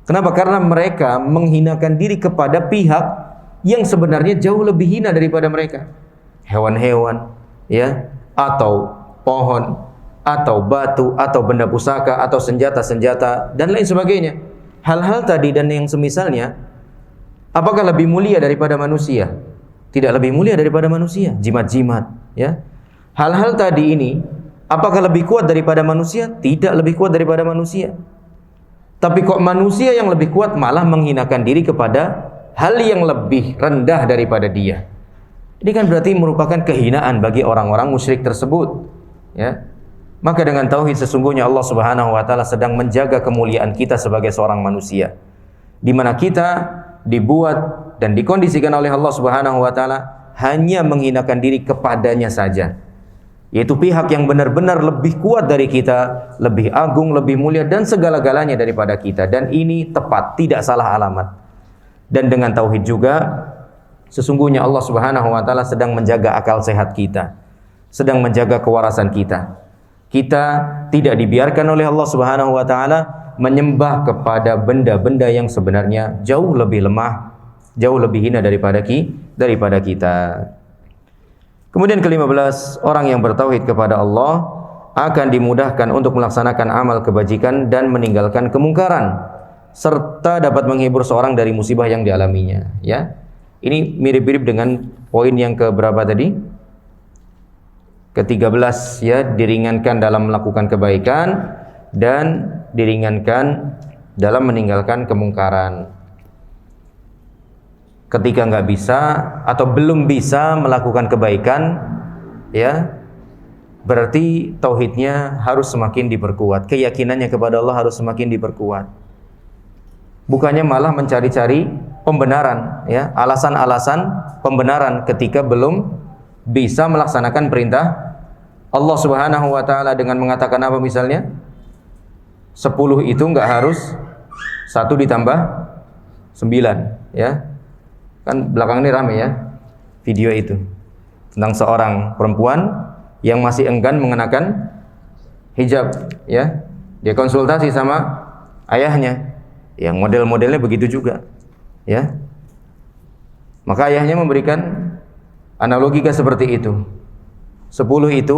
S1: Kenapa? Karena mereka menghinakan diri kepada pihak yang sebenarnya jauh lebih hina daripada mereka. Hewan-hewan, ya, atau pohon, atau batu, atau benda pusaka, atau senjata-senjata dan lain sebagainya. Hal-hal tadi dan yang semisalnya, apakah lebih mulia daripada manusia? Tidak lebih mulia daripada manusia. Jimat-jimat, ya. Hal-hal tadi ini, apakah lebih kuat daripada manusia? Tidak lebih kuat daripada manusia. Tapi kok manusia yang lebih kuat malah menghinakan diri kepada hal yang lebih rendah daripada dia? Ini kan berarti merupakan kehinaan bagi orang-orang musyrik tersebut, ya. Maka dengan tauhid sesungguhnya Allah Subhanahu wa taala sedang menjaga kemuliaan kita sebagai seorang manusia, di mana kita dibuat dan dikondisikan oleh Allah Subhanahu wa taala hanya menghinakan diri kepadanya saja, yaitu pihak yang benar-benar lebih kuat dari kita, lebih agung, lebih mulia dan segala-galanya daripada kita. Dan ini tepat, tidak salah alamat. Dan dengan tauhid juga sesungguhnya Allah Subhanahu wa taala sedang menjaga akal sehat kita, sedang menjaga kewarasan kita. Kita tidak dibiarkan oleh Allah Subhanahu wa taala menyembah kepada benda-benda yang sebenarnya jauh lebih lemah, jauh lebih hina daripada kita. Kemudian ke-15, orang yang bertauhid kepada Allah akan dimudahkan untuk melaksanakan amal kebajikan dan meninggalkan kemungkaran, serta dapat menghibur seorang dari musibah yang dialaminya. Ya, ini mirip-mirip dengan poin yang keberapa tadi? Ke-13, ya, diringankan dalam melakukan kebaikan dan diringankan dalam meninggalkan kemungkaran. Ketika nggak bisa atau belum bisa melakukan kebaikan, ya, berarti tauhidnya harus semakin diperkuat, keyakinannya kepada Allah harus semakin diperkuat. Bukannya malah mencari-cari pembenaran, ya, alasan-alasan pembenaran ketika belum bisa melaksanakan perintah Allah Subhanahu wa taala dengan mengatakan apa misalnya? 10 itu enggak harus 1 ditambah 9, ya. Kan belakangan ini ramai, ya, video itu tentang seorang perempuan yang masih enggan mengenakan hijab, ya. Dia konsultasi sama ayahnya. Yang model-modelnya begitu juga, ya. Maka ayahnya memberikan analogika seperti itu. 10 itu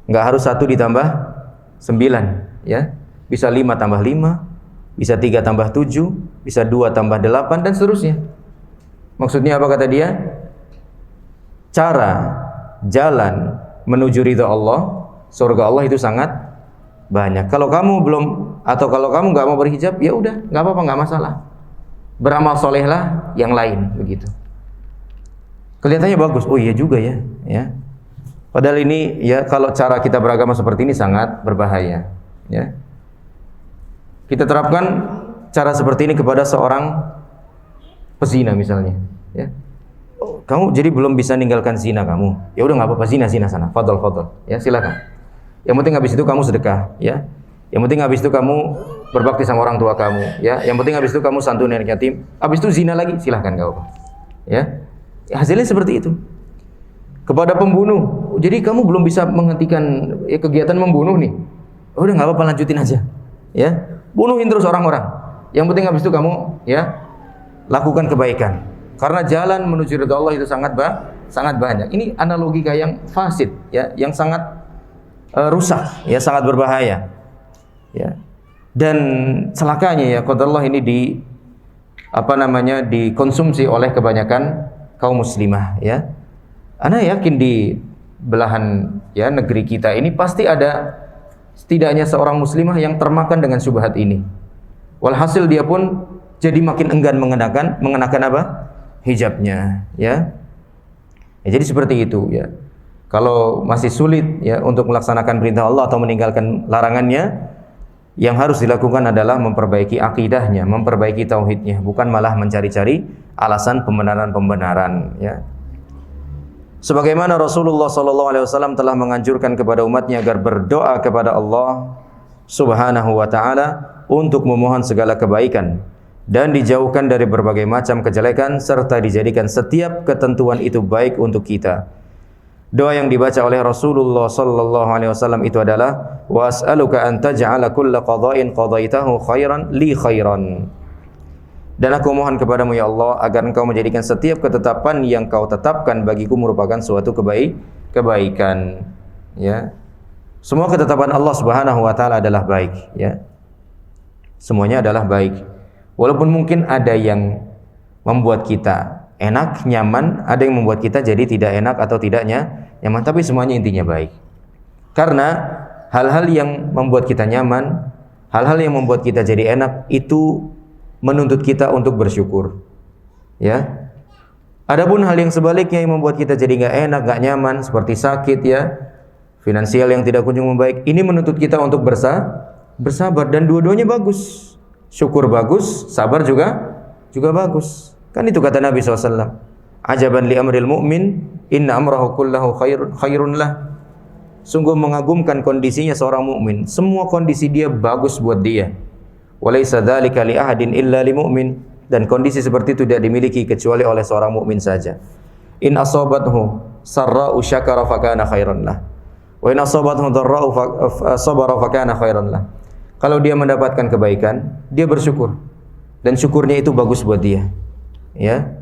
S1: enggak harus 1 ditambah 9, ya. Bisa 5 tambah 5, bisa 3 tambah 7, bisa 2 tambah 8 dan seterusnya. Maksudnya apa kata dia? Cara jalan menuju ridha Allah, surga Allah itu sangat banyak. Kalau kamu belum, atau kalau kamu nggak mau berhijab, ya udah, nggak apa-apa, nggak masalah. Beramal solehlah yang lain, begitu. Kelihatannya bagus. Oh iya juga, ya, ya. Padahal ini, ya, kalau cara kita beragama seperti ini sangat berbahaya, ya. Kita terapkan cara seperti ini kepada seorang pezina misalnya, ya. Oh, kamu jadi belum bisa ninggalkan zina kamu. Ya udah nggak apa-apa, zina sana. Fadol, ya, silakan. Yang penting habis itu kamu sedekah, ya. Yang penting habis itu kamu berbakti sama orang tua kamu, ya. Yang penting habis itu kamu santuni anak yatim. Habis itu zina lagi, silakan, nggak apa-apa. Ya. Hasilnya seperti itu. Kepada pembunuh, jadi kamu belum bisa menghentikan, ya, kegiatan membunuh nih. Oh, udah nggak apa-apa, lanjutin aja, ya. Bunuhin terus orang-orang. Yang penting habis itu kamu, ya, lakukan kebaikan. Karena jalan menuju ridha Allah itu sangat banyak. Ini analogika yang fasid, ya, yang sangat rusak, ya, sangat berbahaya, ya. Dan celakanya, ya, qadarullah ini dikonsumsi oleh kebanyakan kaum muslimah, ya. Ana yakin di belahan, ya, negeri kita ini pasti ada setidaknya seorang muslimah yang termakan dengan syubhat ini. Walhasil dia pun jadi makin enggan mengenakan apa? Hijabnya, ya. Ya, jadi seperti itu, ya. Kalau masih sulit, ya, untuk melaksanakan perintah Allah atau meninggalkan larangannya, yang harus dilakukan adalah memperbaiki akidahnya, memperbaiki tauhidnya, bukan malah mencari-cari alasan pembenaran-pembenaran, ya. Sebagaimana Rasulullah SAW telah menganjurkan kepada umatnya agar berdoa kepada Allah Subhanahu wa ta'ala untuk memohon segala kebaikan dan dijauhkan dari berbagai macam kejelekan, serta dijadikan setiap ketentuan itu baik untuk kita. Doa yang dibaca oleh Rasulullah SAW itu adalah was'aluka an taj'ala kulla qada'in qadaitahu khairan li khairan. Dan aku mohon kepadamu, ya Allah, agar engkau menjadikan setiap ketetapan yang kau tetapkan bagiku merupakan suatu kebaikan, ya. Semua ketetapan Allah Subhanahu wa taala adalah baik, ya. Semuanya adalah baik. Walaupun mungkin ada yang membuat kita enak, nyaman, ada yang membuat kita jadi tidak enak atau tidak nyaman, tapi semuanya intinya baik. Karena hal-hal yang membuat kita nyaman, hal-hal yang membuat kita jadi enak itu menuntut kita untuk bersyukur, ya. Adapun hal yang sebaliknya yang membuat kita jadi nggak enak, nggak nyaman, seperti sakit, ya, finansial yang tidak kunjung membaik, ini menuntut kita untuk bersabar, dan dua-duanya bagus. Syukur bagus, sabar juga bagus. Kan itu kata Nabi SAW, ajaban li amril mu'min, inna amrahu kullahu khairun lah. Sungguh mengagumkan kondisinya seorang mukmin, semua kondisi dia bagus buat dia. Walaysa dzalika li ahadin illa li mu'min, dan kondisi seperti itu tidak dimiliki kecuali oleh seorang mukmin saja. In asabathu sarra'u syakara fakana khairan lah, wa in asabathu dharra'u sabara fakana khairan lah. Kalau dia mendapatkan kebaikan, dia bersyukur. Dan syukurnya itu bagus buat dia. Ya.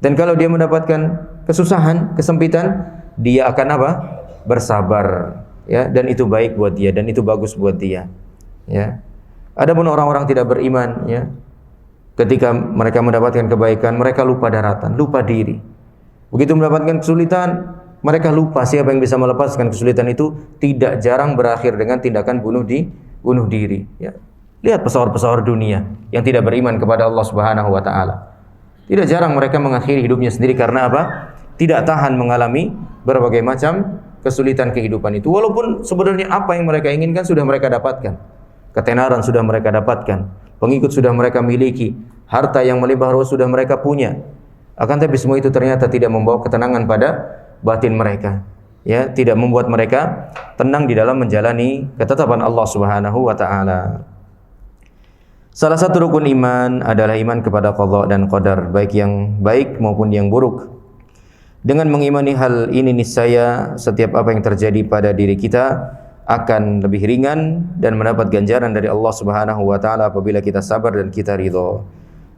S1: Dan kalau dia mendapatkan kesusahan, kesempitan, dia akan apa? Bersabar. Ya, dan itu baik buat dia dan itu bagus buat dia. Ya. Adapun orang-orang tidak beriman, ya, ketika mereka mendapatkan kebaikan, mereka lupa daratan, lupa diri. Begitu mendapatkan kesulitan, mereka lupa siapa yang bisa melepaskan kesulitan itu. Tidak jarang berakhir dengan tindakan bunuh diri. Ya. Lihat pesohor-pesohor dunia yang tidak beriman kepada Allah Subhanahu wa taala. Tidak jarang mereka mengakhiri hidupnya sendiri karena apa? Tidak tahan mengalami berbagai macam kesulitan kehidupan itu. Walaupun sebenarnya apa yang mereka inginkan sudah mereka dapatkan. Ketenaran sudah mereka dapatkan. Pengikut sudah mereka miliki. Harta yang melimpah ruah sudah mereka punya. Akan tapi semua itu ternyata tidak membawa ketenangan pada batin mereka. Ya, tidak membuat mereka tenang di dalam menjalani ketetapan Allah Subhanahu wa taala. Salah satu rukun iman adalah iman kepada qada dan qadar, baik yang baik maupun yang buruk. Dengan mengimani hal ini niscaya setiap apa yang terjadi pada diri kita akan lebih ringan dan mendapat ganjaran dari Allah Subhanahu wa taala apabila kita sabar dan kita ridha.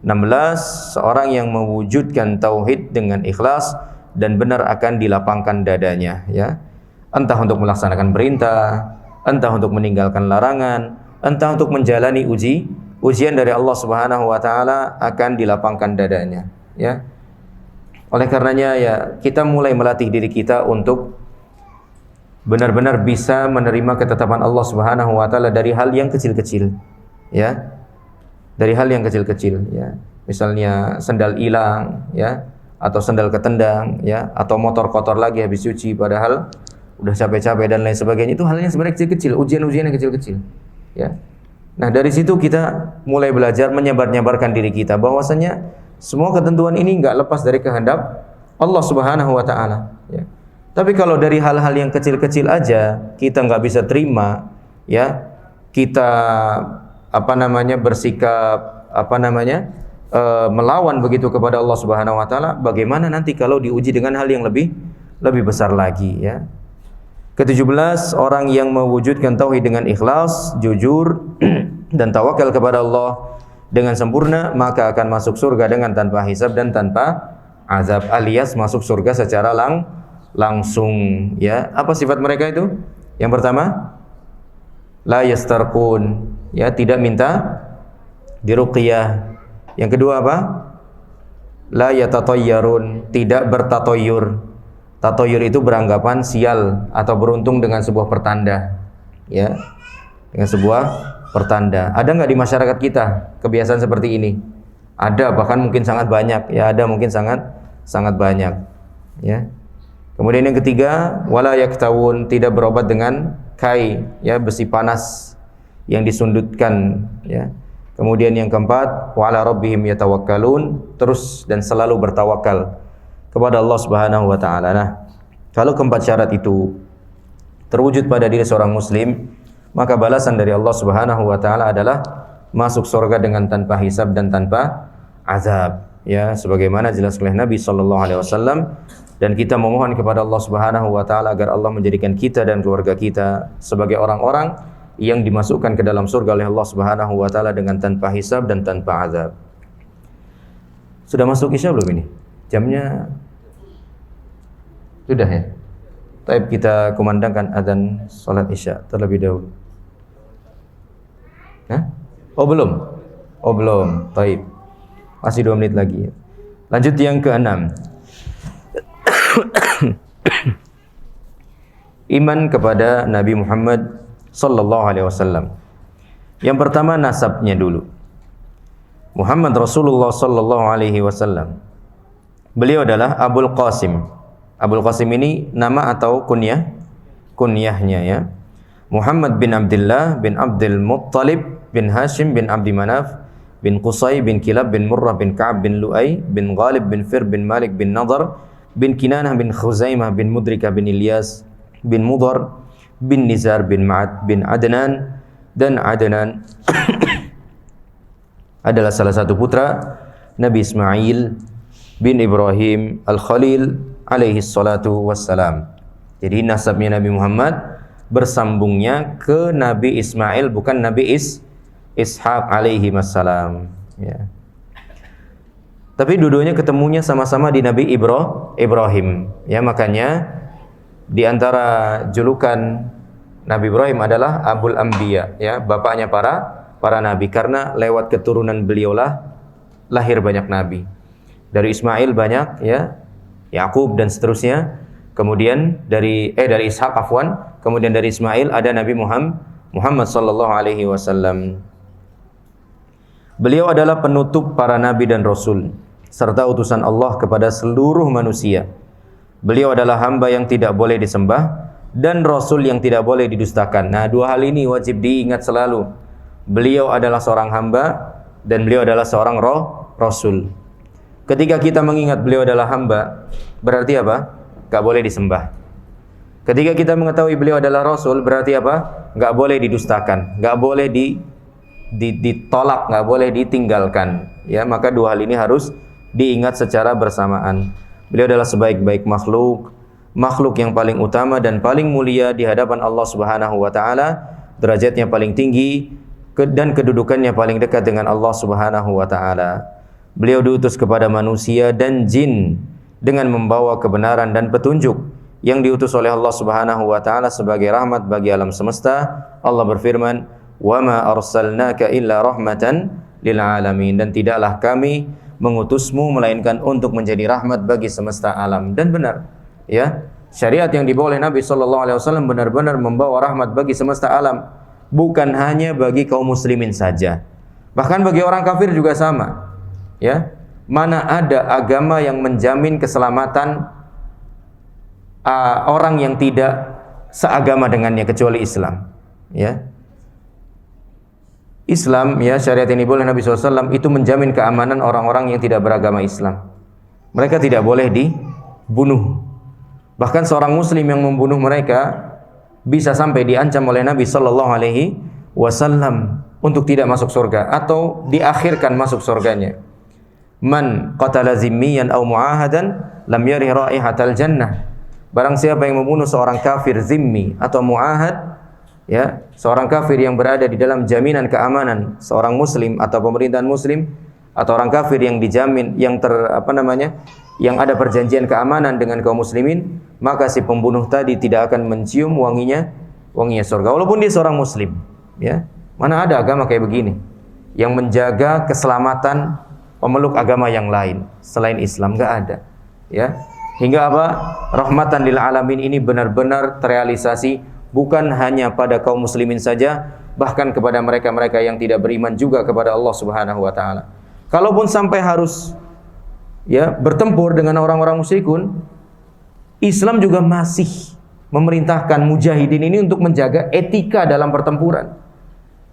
S1: 16. Seorang yang mewujudkan tauhid dengan ikhlas dan benar akan dilapangkan dadanya, ya. Entah untuk melaksanakan perintah, entah untuk meninggalkan larangan, entah untuk menjalani ujian dari Allah Subhanahu wa taala akan dilapangkan dadanya, ya. Oleh karenanya ya kita mulai melatih diri kita untuk benar-benar bisa menerima ketetapan Allah Subhanahu wa taala dari hal yang kecil-kecil, ya. Dari hal yang kecil-kecil, ya. Misalnya sendal hilang, ya, atau sendal ketendang, ya, atau motor kotor lagi habis cuci padahal udah capek-capek dan lain sebagainya. Itu halnya sebenarnya kecil-kecil, ujian-ujian yang kecil-kecil, ya. Nah, dari situ kita mulai belajar menyabar-nyabarkan diri kita bahwasanya semua ketentuan ini enggak lepas dari kehendak Allah Subhanahu wa taala, ya. Tapi kalau dari hal-hal yang kecil-kecil aja kita enggak bisa terima, ya, kita bersikap melawan begitu kepada Allah Subhanahu wa taala, bagaimana nanti kalau diuji dengan hal yang lebih besar lagi, ya. Ke-17, orang yang mewujudkan tauhid dengan ikhlas, jujur dan tawakal kepada Allah dengan sempurna, maka akan masuk surga dengan tanpa hisab dan tanpa azab, alias masuk surga secara langsung, ya. Apa sifat mereka itu? Yang pertama, la yastarqun, ya, tidak minta diruqyah. Yang kedua apa? La yatatayyarun, tidak bertatoyur. Tatoyur itu beranggapan sial atau beruntung dengan sebuah pertanda, ya. Dengan sebuah pertanda. Ada enggak di masyarakat kita kebiasaan seperti ini? Ada, bahkan mungkin sangat banyak, ya. Ada mungkin sangat banyak, ya. Kemudian yang ketiga, wala yaktawun, tidak berobat dengan kai, ya, besi panas yang disundutkan, ya. Kemudian yang keempat, wa ala rabbihim yatawakkalun, terus dan selalu bertawakal kepada Allah Subhanahu wa taala. Nah, kalau keempat syarat itu terwujud pada diri seorang muslim, maka balasan dari Allah Subhanahu wa taala adalah masuk surga dengan tanpa hisab dan tanpa azab, ya, sebagaimana jelas oleh Nabi sallallahu alaihi wasallam. Dan kita memohon kepada Allah Subhanahu wa taala agar Allah menjadikan kita dan keluarga kita sebagai orang-orang yang dimasukkan ke dalam surga oleh Allah Subhanahu wa taala dengan tanpa hisab dan tanpa azab. Sudah masuk Isya belum ini? Jamnya sudah, ya. Baik, kita kumandangkan azan salat Isya terlebih dahulu. Hah? Oh belum. Baik. Masih 2 menit lagi. Lanjut yang ke-6. Iman kepada Nabi Muhammad sallallahu alaihi wasallam. Yang pertama nasabnya dulu. Muhammad Rasulullah sallallahu alaihi wasallam. Beliau adalah Abul Qasim. Abul Qasim ini nama atau kunyahnya, ya. Muhammad bin Abdullah bin Abdul Muttalib bin Hashim bin Abdi Manaf bin Qusay bin Kilab bin Murrah bin Ka'ab bin Lu'ay bin Ghalib bin Fir bin Malik bin Nadar bin Kinanah bin Khuzaimah bin Mudrikah bin Ilyas bin Mudar bin Nizar bin Ma'ad bin Adnan, dan Adnan adalah salah satu putra Nabi Ismail bin Ibrahim Al-Khalil alaihi salatu wassalam. Jadi nasabnya Nabi Muhammad bersambungnya ke Nabi Ismail, bukan Nabi Ishaq alaihi wassalam, ya. Tapi dua-duanya ketemunya sama-sama di Nabi Ibrahim, ya. Makanya di antara julukan Nabi Ibrahim adalah Abul Anbiya, ya, bapaknya para nabi, karena lewat keturunan beliaulah lahir banyak nabi. Dari Ismail banyak, ya, Yakub dan seterusnya. Kemudian dari Ishak afwan, kemudian dari Ismail ada Nabi Muhammad sallallahu alaihi wasallam. Beliau adalah penutup para nabi dan rasul serta utusan Allah kepada seluruh manusia. Beliau adalah hamba yang tidak boleh disembah dan rasul yang tidak boleh didustakan. Nah, dua hal ini wajib diingat selalu. Beliau adalah seorang hamba dan beliau adalah seorang rasul. Ketika kita mengingat beliau adalah hamba, berarti apa? Gak boleh disembah. Ketika kita mengetahui beliau adalah rasul, berarti apa? Gak boleh didustakan, gak boleh ditolak, gak boleh ditinggalkan. Ya, maka dua hal ini harus diingat secara bersamaan. Beliau adalah sebaik-baik makhluk yang paling utama dan paling mulia di hadapan Allah Subhanahu wa taala, derajatnya paling tinggi dan kedudukannya paling dekat dengan Allah Subhanahu wa taala. Beliau diutus kepada manusia dan jin dengan membawa kebenaran dan petunjuk, yang diutus oleh Allah Subhanahu wa taala sebagai rahmat bagi alam semesta. Allah berfirman, "Wa ma arsalnaka illa rahmatan lil alamin." Dan tidaklah kami mengutusmu melainkan untuk menjadi rahmat bagi semesta alam. Dan benar, ya, syariat yang dibawa oleh Nabi sallallahu alaihi wasallam benar-benar membawa rahmat bagi semesta alam, bukan hanya bagi kaum muslimin saja. Bahkan bagi orang kafir juga sama. Ya, mana ada agama yang menjamin keselamatan orang yang tidak seagama dengannya kecuali Islam, ya. Islam, ya, syariat ini boleh Nabi SAW itu menjamin keamanan orang-orang yang tidak beragama Islam. Mereka tidak boleh dibunuh. Bahkan seorang muslim yang membunuh mereka bisa sampai diancam oleh Nabi SAW untuk tidak masuk surga atau diakhirkan masuk surganya. Man qatala zimmiyan aw mu'ahadan lam yarih raihatal jannah. Barang siapa yang membunuh seorang kafir zimmi atau mu'ahad, ya, seorang kafir yang berada di dalam jaminan keamanan seorang muslim atau pemerintahan muslim, atau orang kafir yang dijamin yang yang ada perjanjian keamanan dengan kaum muslimin, maka si pembunuh tadi tidak akan mencium wanginya surga walaupun dia seorang muslim, ya. Mana ada agama kayak begini yang menjaga keselamatan pemeluk agama yang lain selain Islam? Enggak ada, ya. Hingga apa? Rahmatan lil alamin ini benar-benar terrealisasi bukan hanya pada kaum muslimin saja, bahkan kepada mereka-mereka yang tidak beriman juga kepada Allah Subhanahu wa taala. Kalaupun sampai harus, ya, bertempur dengan orang-orang musyrikun, Islam juga masih memerintahkan mujahidin ini untuk menjaga etika dalam pertempuran.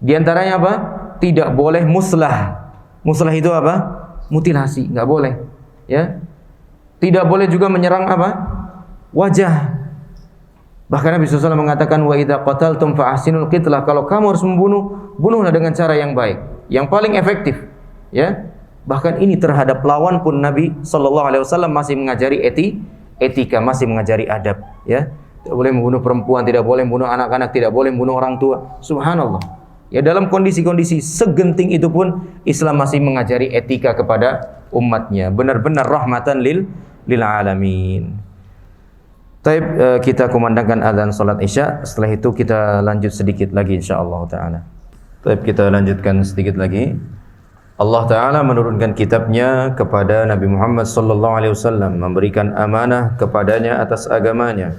S1: Di antaranya apa? Tidak boleh muslah. Muslah itu apa? Mutilasi, enggak boleh, ya. Tidak boleh juga menyerang apa? Wajah. Bahkan Nabi SAW mengatakan, wa idza qataltum fa ahsinul qitlah. Kalau kamu harus membunuh, bunuhlah dengan cara yang baik, yang paling efektif, ya. Bahkan ini terhadap lawan pun Nabi SAW masih mengajari etika, masih mengajari adab, ya. Tidak boleh membunuh perempuan, tidak boleh membunuh anak-anak, tidak boleh membunuh orang tua. Subhanallah. Ya, dalam kondisi-kondisi segenting itu pun Islam masih mengajari etika kepada umatnya. Benar-benar rahmatan lil alamin. Taib, kita kumandangkan azan salat Isya. Setelah itu kita lanjut sedikit lagi insyaallah taala. Taib, kita lanjutkan sedikit lagi. Allah taala menurunkan kitabnya kepada Nabi Muhammad sallallahu alaihi wasallam, memberikan amanah kepadanya atas agamanya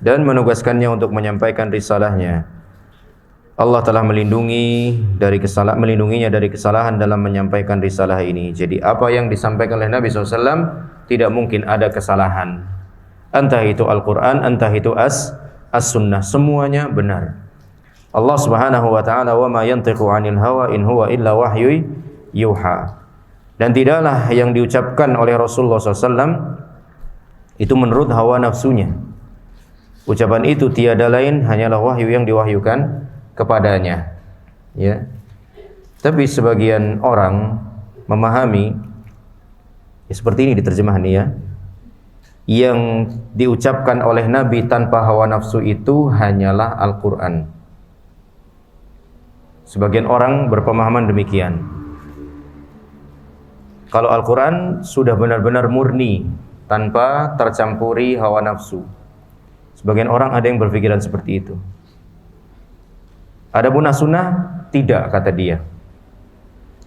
S1: dan menugaskannya untuk menyampaikan risalahnya. Allah telah melindunginya dari kesalahan dalam menyampaikan risalah ini. Jadi apa yang disampaikan oleh Nabi SAW tidak mungkin ada kesalahan. Entah itu Al-Quran, entah itu As-Sunnah, semuanya benar. Allah Subhanahu wa taala, wa ma yantiqu 'anil hawa in huwa illa wahyu yuha. Dan tidaklah yang diucapkan oleh Rasulullah SAW itu menurut hawa nafsunya. Ucapan itu tiada lain hanyalah wahyu yang diwahyukan kepadanya, ya. Tapi sebagian orang memahami, ya, seperti ini diterjemahan, ya. yang diucapkan oleh Nabi tanpa hawa nafsu itu hanyalah Al-Quran. Sebagian orang berpemahaman demikian. Kalau Al-Quran sudah benar-benar murni, tanpa tercampuri hawa nafsu. Sebagian orang ada yang berpikiran seperti itu. Adapun as-sunnah, tidak, kata dia.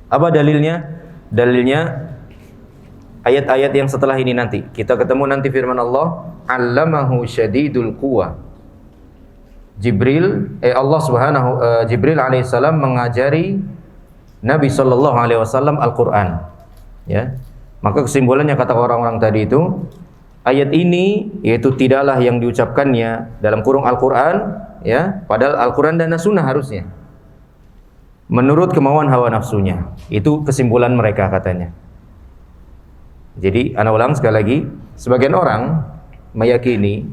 S1: Apa dalilnya? Dalilnya ayat-ayat yang setelah ini nanti. Kita ketemu nanti firman Allah, "Allamahu syadidul quwa." Jibril alaihissalam mengajari Nabi sallallahu alaihi wasallam Al-Qur'an. Ya. Maka kesimpulannya kata orang-orang tadi itu, ayat ini yaitu tidaklah yang diucapkannya dalam kurung Al-Qur'an, ya, padahal Al-Qur'an dan As-Sunnah harusnya menurut kemauan hawa nafsunya. Itu kesimpulan mereka katanya. Jadi, ana ulang sekali lagi, sebagian orang meyakini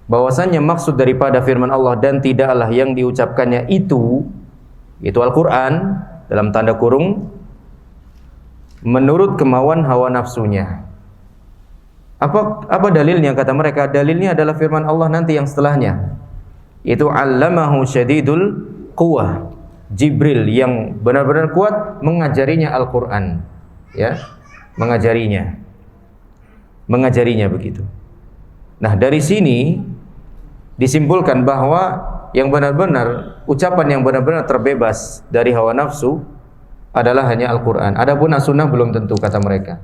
S1: bahwasannya maksud daripada firman Allah dan tidaklah yang diucapkannya itu Al-Quran dalam tanda kurung menurut kemauan hawa nafsunya. Apa dalilnya? Kata mereka, dalilnya adalah firman Allah nanti yang setelahnya. Itu allamahu syadidul quwah. Jibril yang benar-benar kuat mengajarinya Al-Quran, ya. Mengajarinya begitu. Nah, dari sini disimpulkan bahwa yang benar-benar ucapan yang benar-benar terbebas dari hawa nafsu adalah hanya Al-Qur'an. Adapun As-Sunnah belum tentu, kata mereka.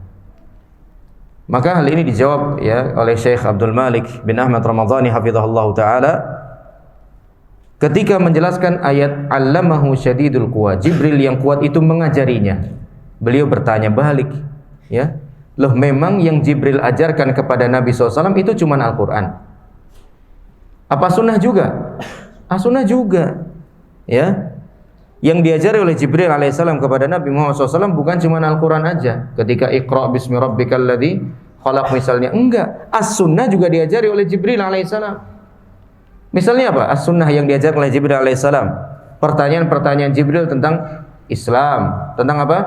S1: Maka hal ini dijawab, ya, oleh Syekh Abdul Malik bin Ahmad Ramadhani hafizahullah taala ketika menjelaskan ayat allamahu syadidul quwa. Jibril yang kuat itu mengajarinya. Beliau bertanya balik, ya, loh, memang yang Jibril ajarkan kepada Nabi SAW itu cuma Al-Quran? Apa sunnah juga? Sunnah juga, ya. Yang diajari oleh Jibril alaihissalam kepada Nabi Muhammad SAW bukan cuma Al-Quran aja. Ketika Iqra bismi rabbikal ladzi khalaq misalnya, enggak. As-sunnah juga diajari oleh Jibril alaihissalam. Misalnya apa? As-sunnah yang diajarkan oleh Jibril alaihissalam. Pertanyaan-pertanyaan Jibril tentang Islam, tentang apa?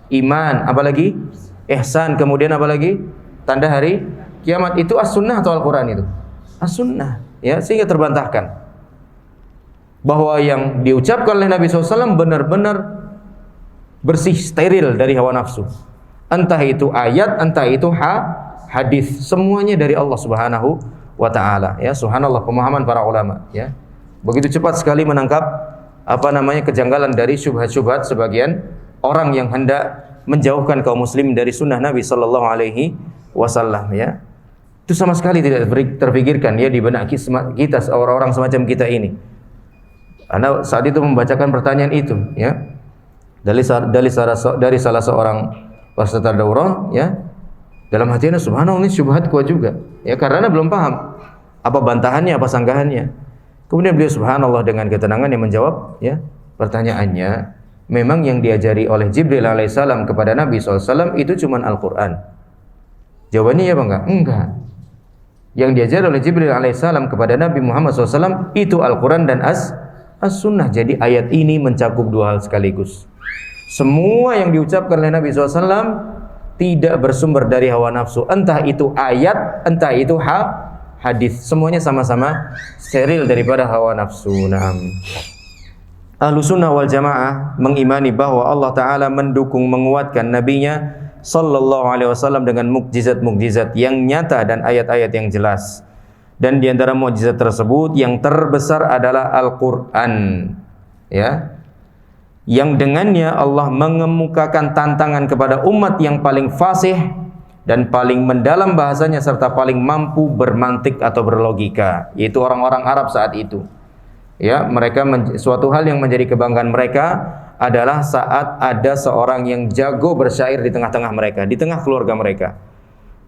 S1: Iman, apalagi ihsan, kemudian apa lagi? Tanda hari kiamat. Itu as-sunnah atau Al-Quran itu? As-sunnah, ya, sehingga terbantahkan bahwa yang diucapkan oleh Nabi SAW benar-benar bersih, steril dari hawa nafsu. Entah itu ayat, entah itu hadis, semuanya dari Allah Subhanahu wa taala, ya. Subhanallah, pemahaman para ulama, ya. Begitu cepat sekali menangkap kejanggalan dari syubhat-syubhat sebagian orang yang hendak menjauhkan kaum muslim dari sunnah Nabi sallallahu alaihi wasallam, ya. Itu sama sekali tidak terpikirkan, ya, di benak kita orang-orang semacam kita ini. Anda saat itu membacakan pertanyaan itu, ya, dari salah seorang peserta daurah, ya, dalam hatinya subhanallah, ini syubhat kuat juga, ya, karena Anda belum paham apa bantahannya, apa sanggahannya. Kemudian beliau subhanallah dengan ketenangan yang menjawab, ya, pertanyaannya. Memang yang diajari oleh Jibril alaihissalam kepada Nabi SAW itu cuma Al-Quran. Jawabannya ya, Bang? Enggak. Yang diajari oleh Jibril alaihissalam kepada Nabi Muhammad SAW itu Al-Quran dan As-Sunnah. Jadi ayat ini mencakup dua hal sekaligus. Semua yang diucapkan oleh Nabi SAW tidak bersumber dari hawa nafsu. Entah itu ayat, entah itu hadis. Semuanya sama-sama steril daripada hawa nafsu. Naam. Ahlussunnah wal jamaah mengimani bahwa Allah Ta'ala mendukung, menguatkan Nabi-Nya Sallallahu Alaihi Wasallam dengan mukjizat-mukjizat yang nyata dan ayat-ayat yang jelas. Dan di antara mukjizat tersebut yang terbesar adalah Al-Quran, ya, yang dengannya Allah mengemukakan tantangan kepada umat yang paling fasih dan paling mendalam bahasanya serta paling mampu bermantik atau berlogika, yaitu orang-orang Arab saat itu. Ya, mereka suatu hal yang menjadi kebanggaan mereka adalah saat ada seorang yang jago bersyair di tengah-tengah mereka, di tengah keluarga mereka.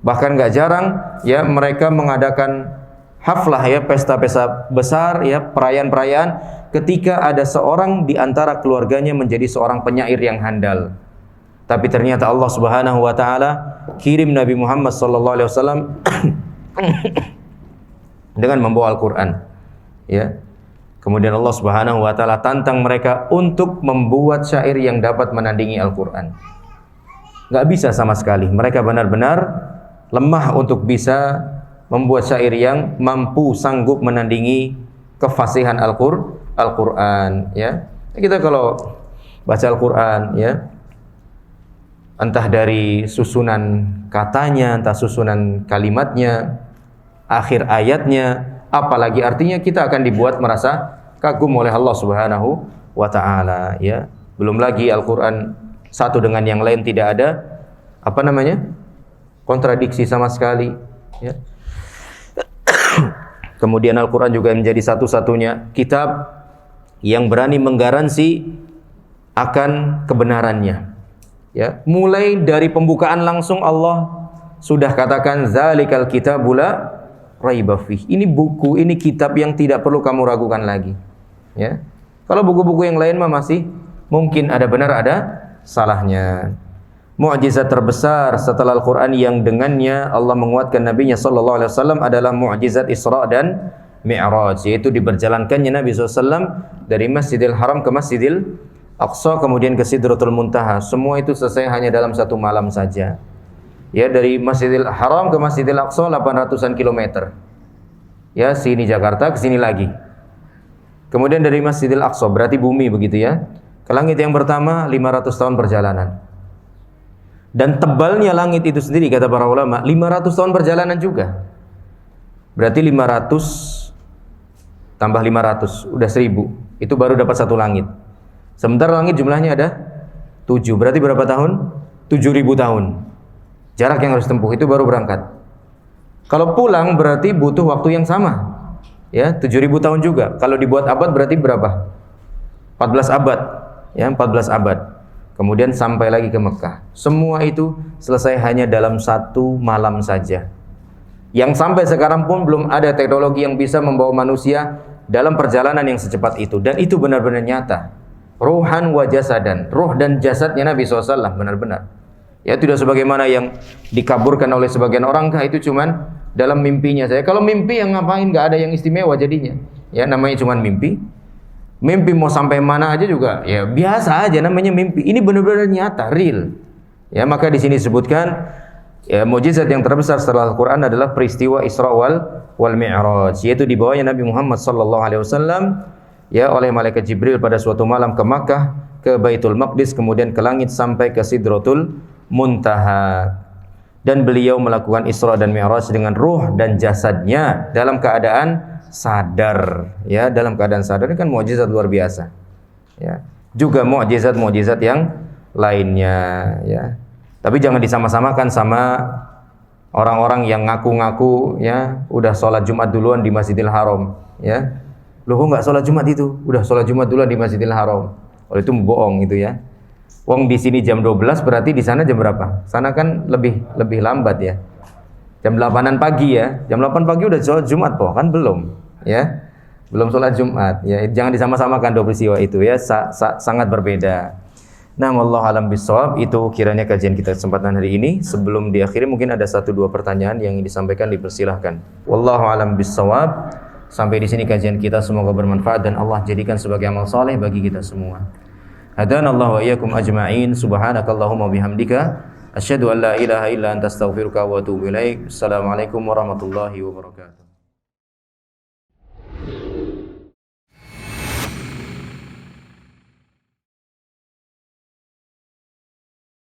S1: Bahkan gak jarang, ya, mereka mengadakan haflah, ya, pesta-pesta besar, ya, perayaan-perayaan ketika ada seorang di antara keluarganya menjadi seorang penyair yang handal. Tapi ternyata Allah Subhanahu wa taala kirim Nabi Muhammad sallallahu alaihi wasallam dengan membawa Al-Qur'an, ya. Kemudian Allah Subhanahu wa taala tantang mereka untuk membuat syair yang dapat menandingi Al-Qur'an. Enggak bisa sama sekali. Mereka benar-benar lemah untuk bisa membuat syair yang mampu sanggup menandingi kefasihan Al-Qur'an, ya. Kita kalau baca Al-Qur'an, ya, entah dari susunan katanya, entah susunan kalimatnya, akhir ayatnya, apalagi artinya, kita akan dibuat merasa kagum oleh Allah Subhanahu wa taala, ya. Belum lagi Al-Qur'an satu dengan yang lain tidak ada kontradiksi sama sekali, ya. Kemudian Al-Qur'an juga menjadi satu-satunya kitab yang berani menggaransi akan kebenarannya, ya. Mulai dari pembukaan langsung Allah sudah katakan zalikal kitabul la raiba fih. Ini buku, ini kitab yang tidak perlu kamu ragukan lagi, ya. Kalau buku-buku yang lain mah masih mungkin ada benar ada salahnya. Mukjizat terbesar setelah Al-Qur'an yang dengannya Allah menguatkan nabinya sallallahu alaihi wasallam adalah mukjizat Isra dan Mi'raj, yaitu diberjalankannya Nabi SAW dari Masjidil Haram ke Masjidil Aqsa, kemudian ke Sidratul Muntaha. Semua itu selesai hanya dalam satu malam saja. Ya, dari Masjidil Haram ke Masjidil Aqsa 800-an kilometer. Ya, sini Jakarta, ke sini lagi. Kemudian dari Masjidil Aqsa, berarti bumi begitu ya, ke langit yang pertama 500 tahun perjalanan. Dan tebalnya langit itu sendiri kata para ulama 500 tahun perjalanan juga. Berarti 500 tambah 500 udah 1000. Itu baru dapat satu langit. Sementara langit jumlahnya ada 7. Berarti berapa tahun? 7000 tahun. Jarak yang harus tempuh itu baru berangkat. Kalau pulang berarti butuh waktu yang sama. Ya, 7000 tahun juga. Kalau dibuat abad berarti berapa? 14 abad. Ya, 14 abad. Kemudian sampai lagi ke Mekah. Semua itu selesai hanya dalam satu malam saja. Yang sampai sekarang pun belum ada teknologi yang bisa membawa manusia dalam perjalanan yang secepat itu. Dan itu benar-benar nyata. Ruhan wa jasadan. Ruh dan jasadnya Nabi SAW benar-benar. Ya, tidak sebagaimana yang dikaburkan oleh sebagian orang, itu cuman dalam mimpinya saya. Kalau mimpi yang ngapain, gak ada yang istimewa jadinya. Ya, namanya cuman mimpi. Mimpi mau sampai mana aja juga ya biasa aja, namanya mimpi. Ini benar-benar nyata, real. Ya, maka di sini disebutkan ya, mukjizat yang terbesar setelah Al-Qur'an adalah peristiwa Isra wal Mi'raj, yaitu dibawanya Nabi Muhammad sallallahu alaihi wasallam ya oleh malaikat Jibril pada suatu malam ke Makkah, ke Baitul Maqdis, kemudian ke langit sampai ke Sidratul Muntaha. Dan beliau melakukan Isra dan Mi'raj dengan ruh dan jasadnya dalam keadaan sadar, ya, dalam keadaan sadar. Ini kan mukjizat luar biasa, ya. Juga mukjizat yang lainnya, ya. Tapi jangan disama-samakan sama orang-orang yang ngaku-ngaku, ya, udah sholat Jumat duluan di Masjidil Haram, ya. Loh, kok nggak sholat Jumat itu? Udah sholat Jumat duluan di Masjidil Haram. Oh, itu bohong itu ya. Wong di sini jam 12, berarti di sana jam berapa? Sana kan lebih lambat ya. Jam 8-an pagi ya. Jam 8 pagi udah sholat Jumat po, kan belum, ya. Belum sholat Jumat, ya. Jangan disama-samakan dua peristiwa itu ya, sangat berbeda. Nah, wallahu alam bissawab, itu kiranya kajian kita kesempatan hari ini. Sebelum diakhiri mungkin ada 1-2 pertanyaan yang ingin disampaikan, dipersilahkan. Wallahu alam bissawab. Sampai di sini kajian kita, semoga bermanfaat dan Allah jadikan sebagai amal saleh bagi kita semua. Hadanallahu wa iyyakum ajma'in. Subhanakallahumma bihamdika asyhadu an la ilaha illa anta astaghfiruka wa atubu ilaik. Assalamualaikum warahmatullahi wabarakatuh.